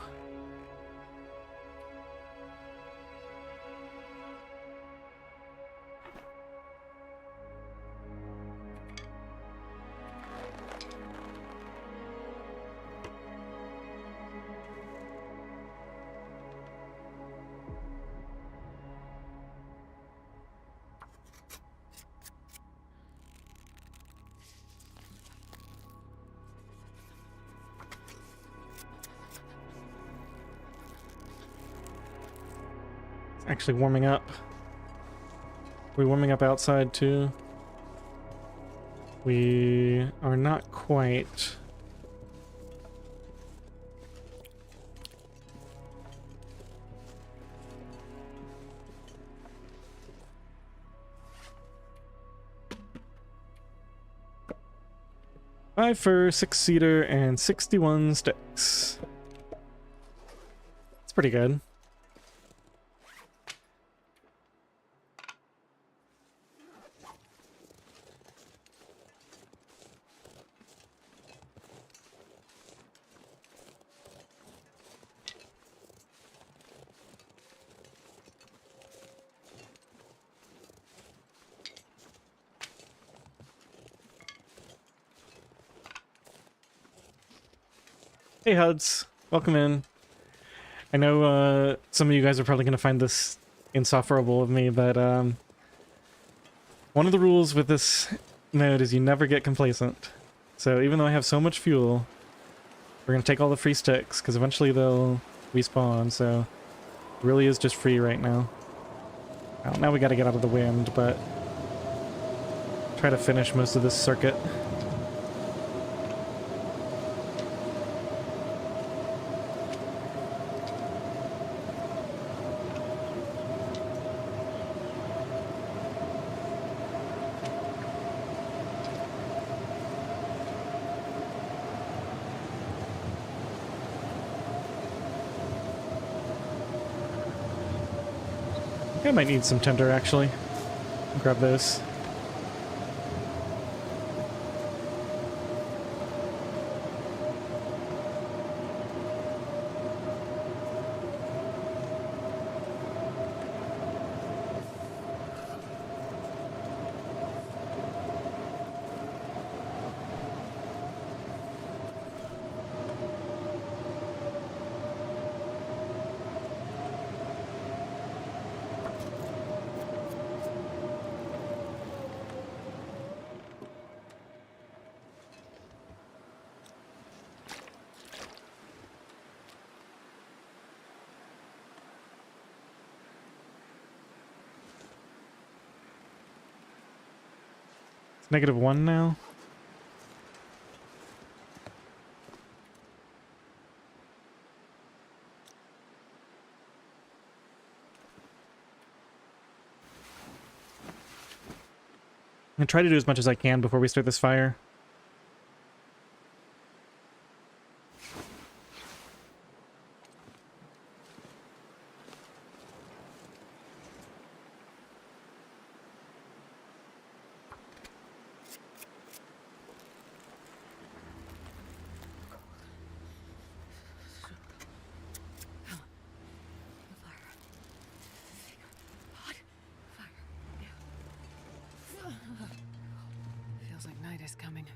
actually warming up. We're warming up outside too. We are not quite. Five for 6-seater and 61 sticks. It's pretty good. Hey Huds, welcome in. I know some of you guys are probably going to find this insufferable of me, but one of the rules with this mode is you never get complacent. So even though I have so much fuel, we're going to take all the free sticks, because eventually they'll respawn, so it really is just free right now. Well, now we got to get out of the wind, but try to finish most of this circuit. I might need some tinder, actually. Grab those. -1 now. I'm gonna try to do as much as I can before we start this fire. Feels like night is coming.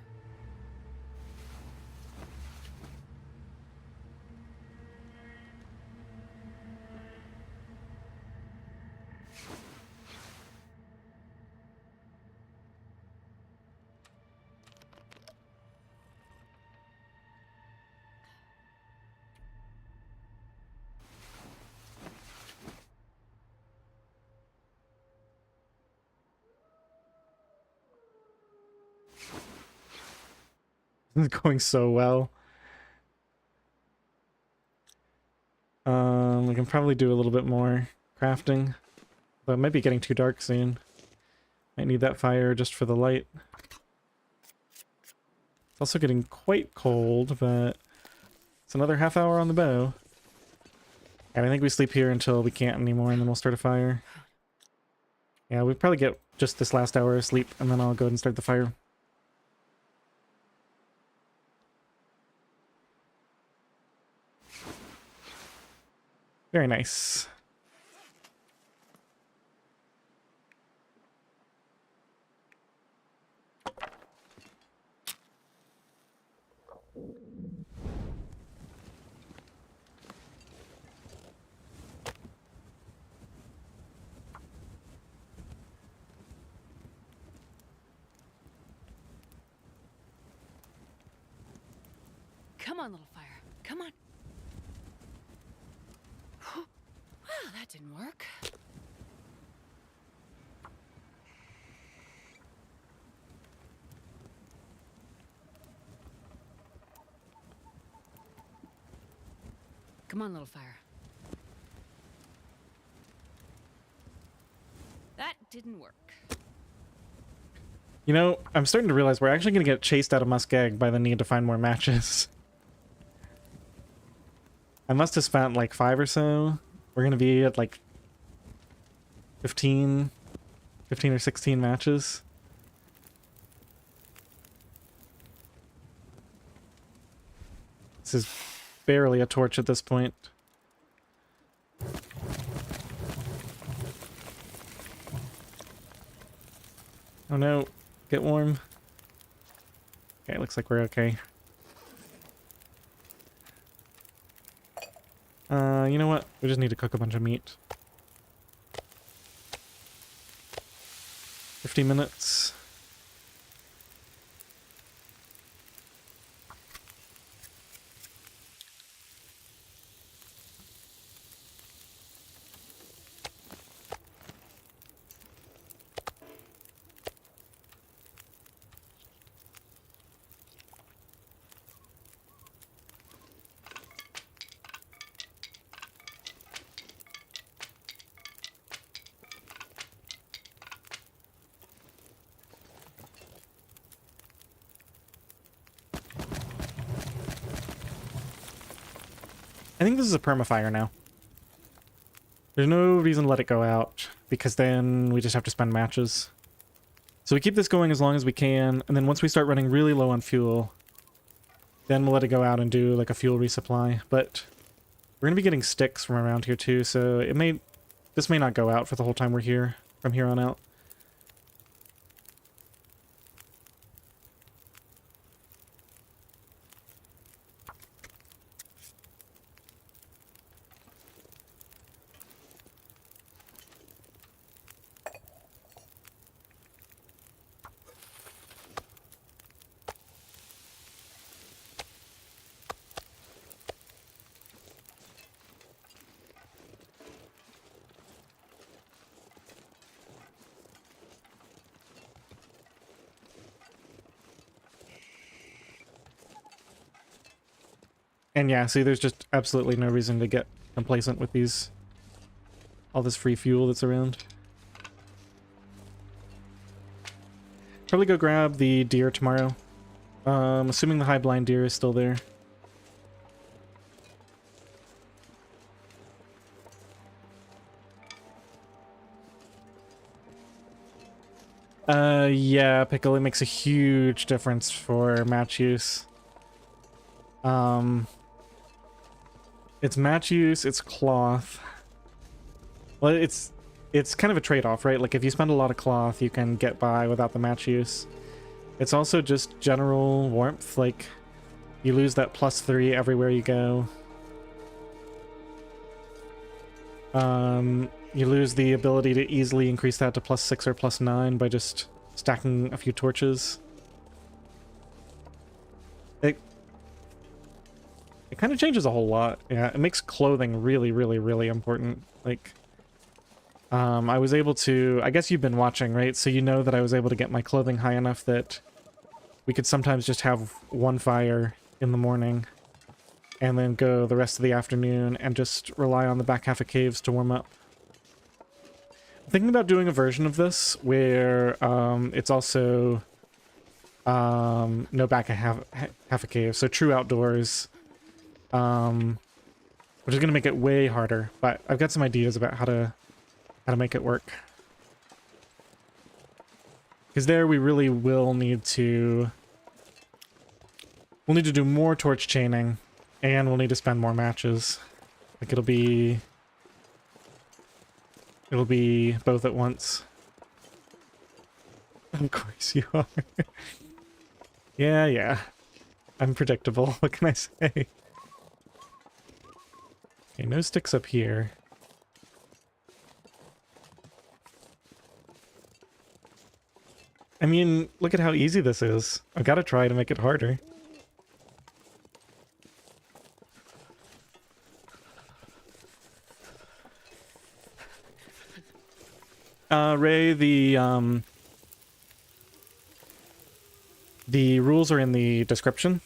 This is going so well. We can probably do a little bit more crafting, but it might be getting too dark soon. Might need that fire just for the light. It's also getting quite cold, but it's another half hour on the bow. And I think we sleep here until we can't anymore, and then we'll start a fire. Yeah, we probably get just this last hour of sleep, and then I'll go ahead and start the fire. Very nice. Come on, little fire. Come on. Well, that didn't work. Come on, little fire. That didn't work. You know, I'm starting to realize we're actually going to get chased out of Muskeg by the need to find more matches. I must have spent like 5 or so. We're going to be at like 15 or 16 matches. This is barely a torch at this point. Oh no, get warm. Okay, looks like we're okay. You know what? We just need to cook a bunch of meat. 50 minutes. I think this is a permafire now. There's no reason to let it go out, because then we just have to spend matches. So we keep this going as long as we can, and then once we start running really low on fuel, then we'll let it go out and do like a fuel resupply. But we're going to be getting sticks from around here too, so this may not go out for the whole time we're here, from here on out. And yeah, see, there's just absolutely no reason to get complacent with all this free fuel that's around. Probably go grab the deer tomorrow. Assuming the high blind deer is still there. Yeah, pickle, it makes a huge difference for match use. It's match use, it's cloth. Well, it's kind of a trade-off, right? Like, if you spend a lot of cloth, you can get by without the match use. It's also just general warmth, like, you lose that +3 everywhere you go. You lose the ability to easily increase that to +6 or +9 by just stacking a few torches. It kind of changes a whole lot. Yeah, it makes clothing really, really, really important. Like, I was able to... I guess you've been watching, right? So you know that I was able to get my clothing high enough that we could sometimes just have one fire in the morning and then go the rest of the afternoon and just rely on the back half of caves to warm up. I'm thinking about doing a version of this where it's also no back half a cave, so true outdoors. Which is going to make it way harder, but I've got some ideas about how to make it work. Because there we really will need to... We'll need to do more torch chaining, and we'll need to spend more matches. Like, it'll be both at once. Of course you are. Yeah. I'm predictable. What can I say? Okay, no sticks up here. I mean, look at how easy this is. I've got to try to make it harder. Ray, the rules are in the description.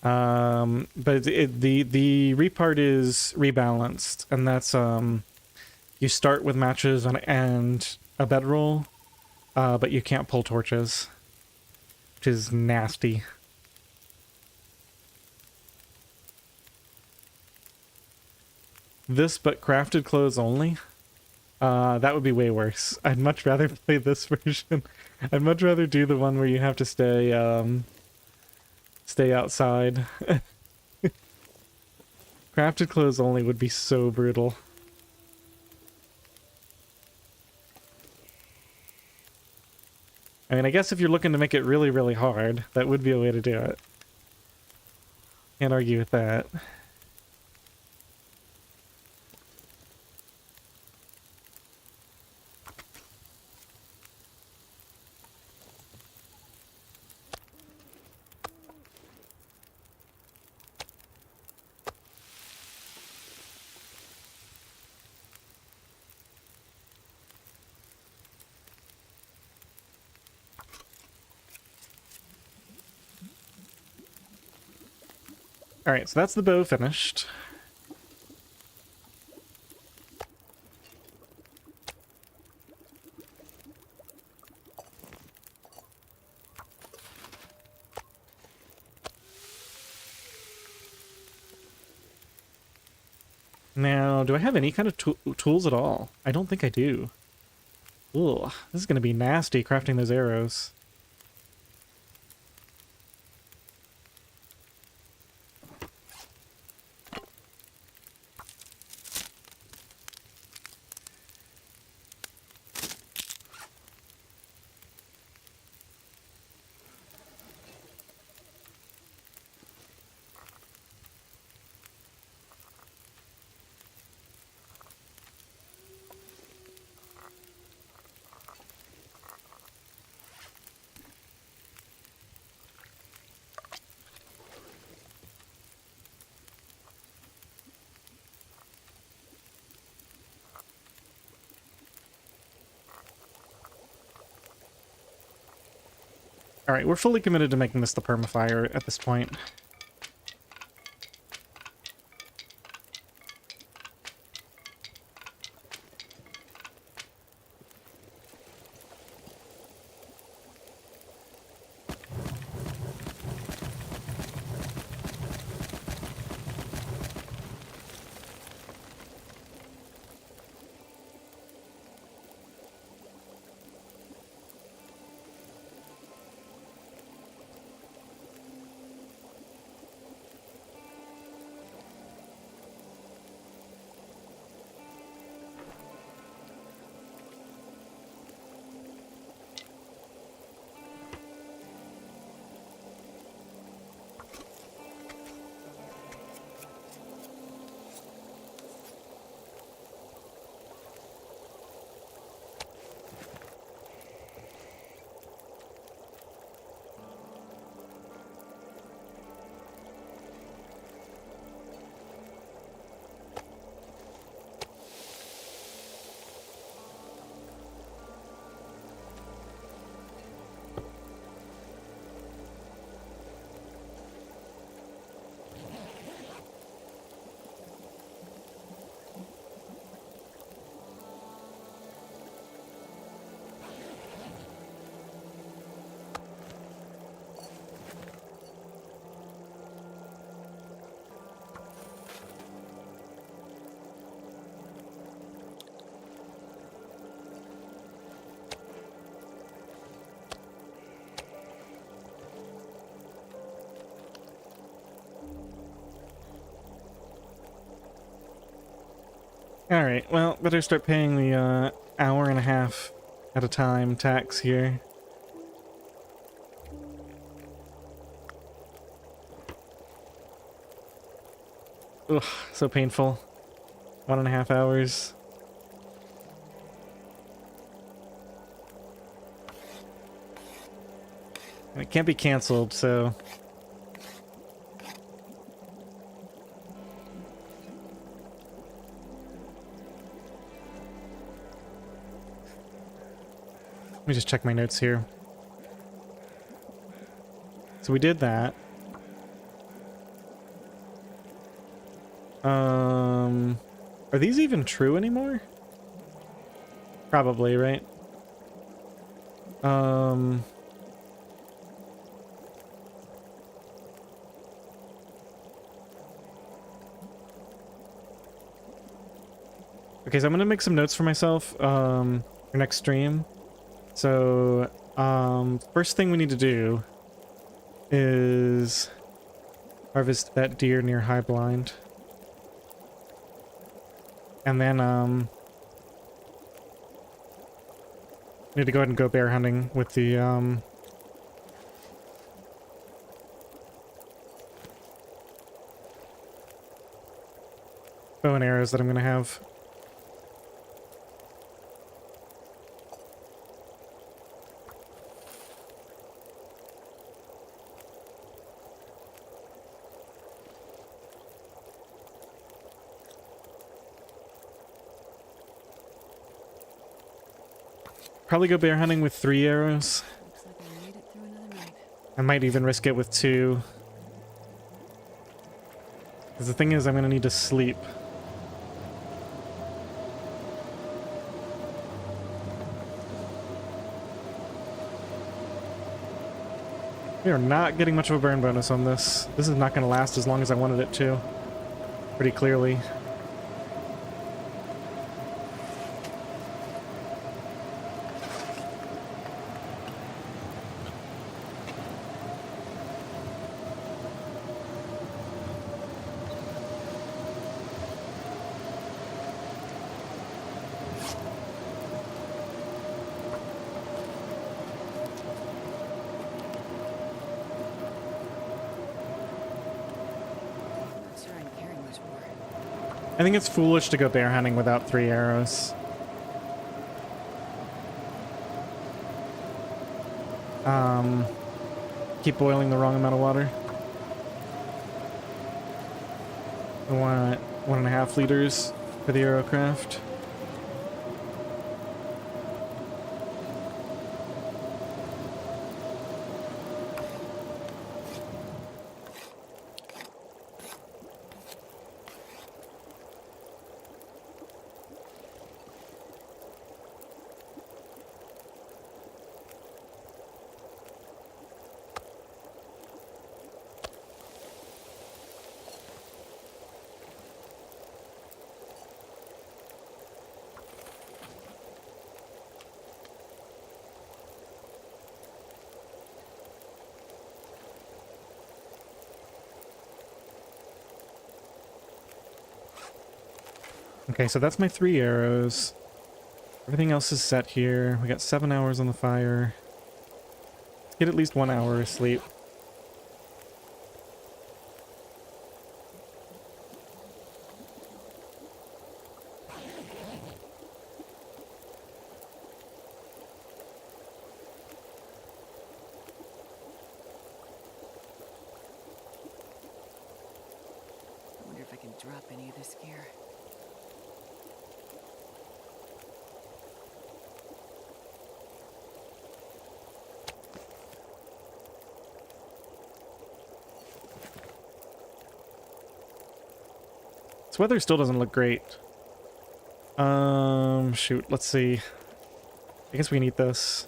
But the repart is rebalanced, and that's you start with matches and a bedroll, but you can't pull torches, which is nasty. This but crafted clothes only? That would be way worse. I'd much rather play this version. I'd much rather do the one where you have to stay outside. Crafted clothes only would be so brutal. I mean, I guess if you're looking to make it really, really hard, that would be a way to do it. Can't argue with that. Alright, so that's the bow finished. Now, do I have any kind of tools at all? I don't think I do. Ugh, this is going to be nasty crafting those arrows. Alright, we're fully committed to making this the permafire at this point. Alright, well, better start paying the hour and a half at a time tax here. Ugh, so painful. 1.5 hours. And it can't be canceled, so... Let me just check my notes here. So we did that. Are these even true anymore? Probably, right? Okay, so I'm gonna make some notes for myself, for next stream. So, first thing we need to do is harvest that deer near High Blind. And then, need to go ahead and go bear hunting with the, bow and arrows that I'm gonna have. Probably go bear hunting with 3 arrows. Looks like I made it through another night. I might even risk it with 2. Because the thing is, I'm gonna need to sleep. We are not getting much of a burn bonus on this. This is not gonna last as long as I wanted it to. Pretty clearly. I'm not sure I'm carrying much more. I think it's foolish to go bear hunting without 3 arrows. Keep boiling the wrong amount of water. I want 1.5 liters for the arrow craft. Okay, so that's my 3 arrows. Everything else is set here. We got 7 hours on the fire. Let's get at least 1 hour of sleep. I wonder if I can drop any of this gear. This weather still doesn't look great. Shoot, let's see. I guess we can eat this.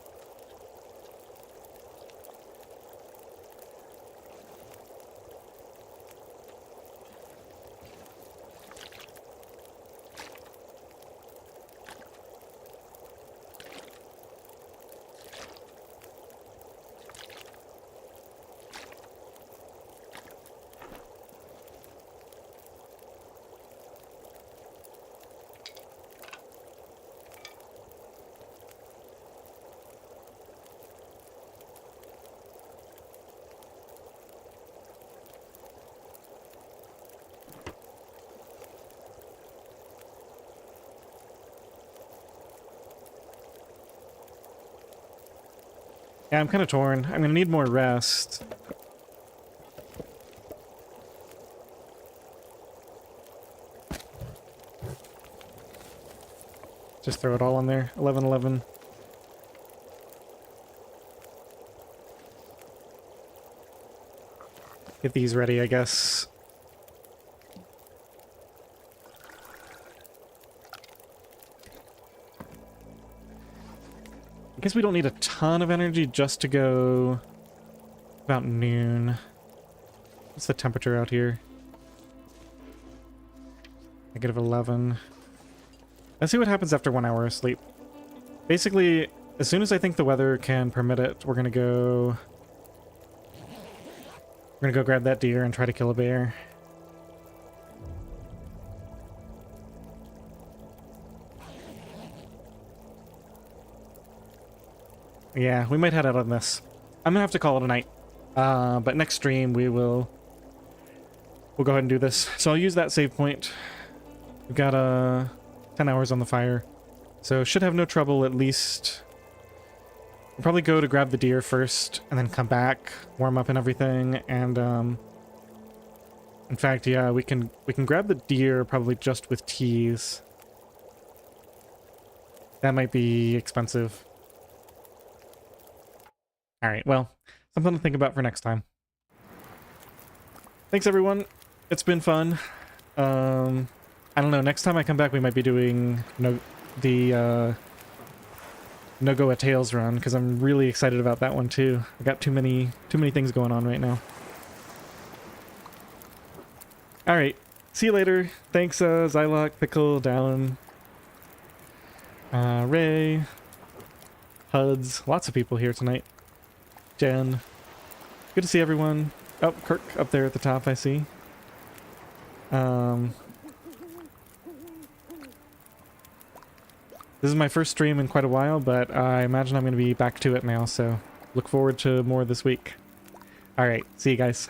Yeah, I'm kind of torn. I'm gonna need more rest. Just throw it all in there. 11:11. Get these ready, I guess. guess we don't need a ton of energy just to go about noon. What's the temperature out here? -11. Let's see what happens after 1 hour of sleep. Basically, as soon as I think the weather can permit it, we're gonna go grab that deer and try to kill a bear. Yeah, we might head out on this. I'm gonna have to call it a night. But next stream we'll go ahead and do this. So I'll use that save point. We've got 10 hours on the fire, so should have no trouble. At least we'll probably go to grab the deer first and then come back, warm up and everything. And in fact, yeah, we can grab the deer probably just with teas. That might be expensive. All right, well, something to think about for next time. Thanks everyone, it's been fun. I don't know, next time I come back we might be doing the NOGOA Tales run, because I'm really excited about that one too. I got too many things going on right now. Alright, see you later. Thanks Zylok, Pickle, Dallin, Ray, Huds, lots of people here tonight. Jen. Good to see everyone. Oh, Kirk up there at the top, I see. This is my first stream in quite a while, but I imagine I'm going to be back to it now, so look forward to more this week. Alright, see you guys.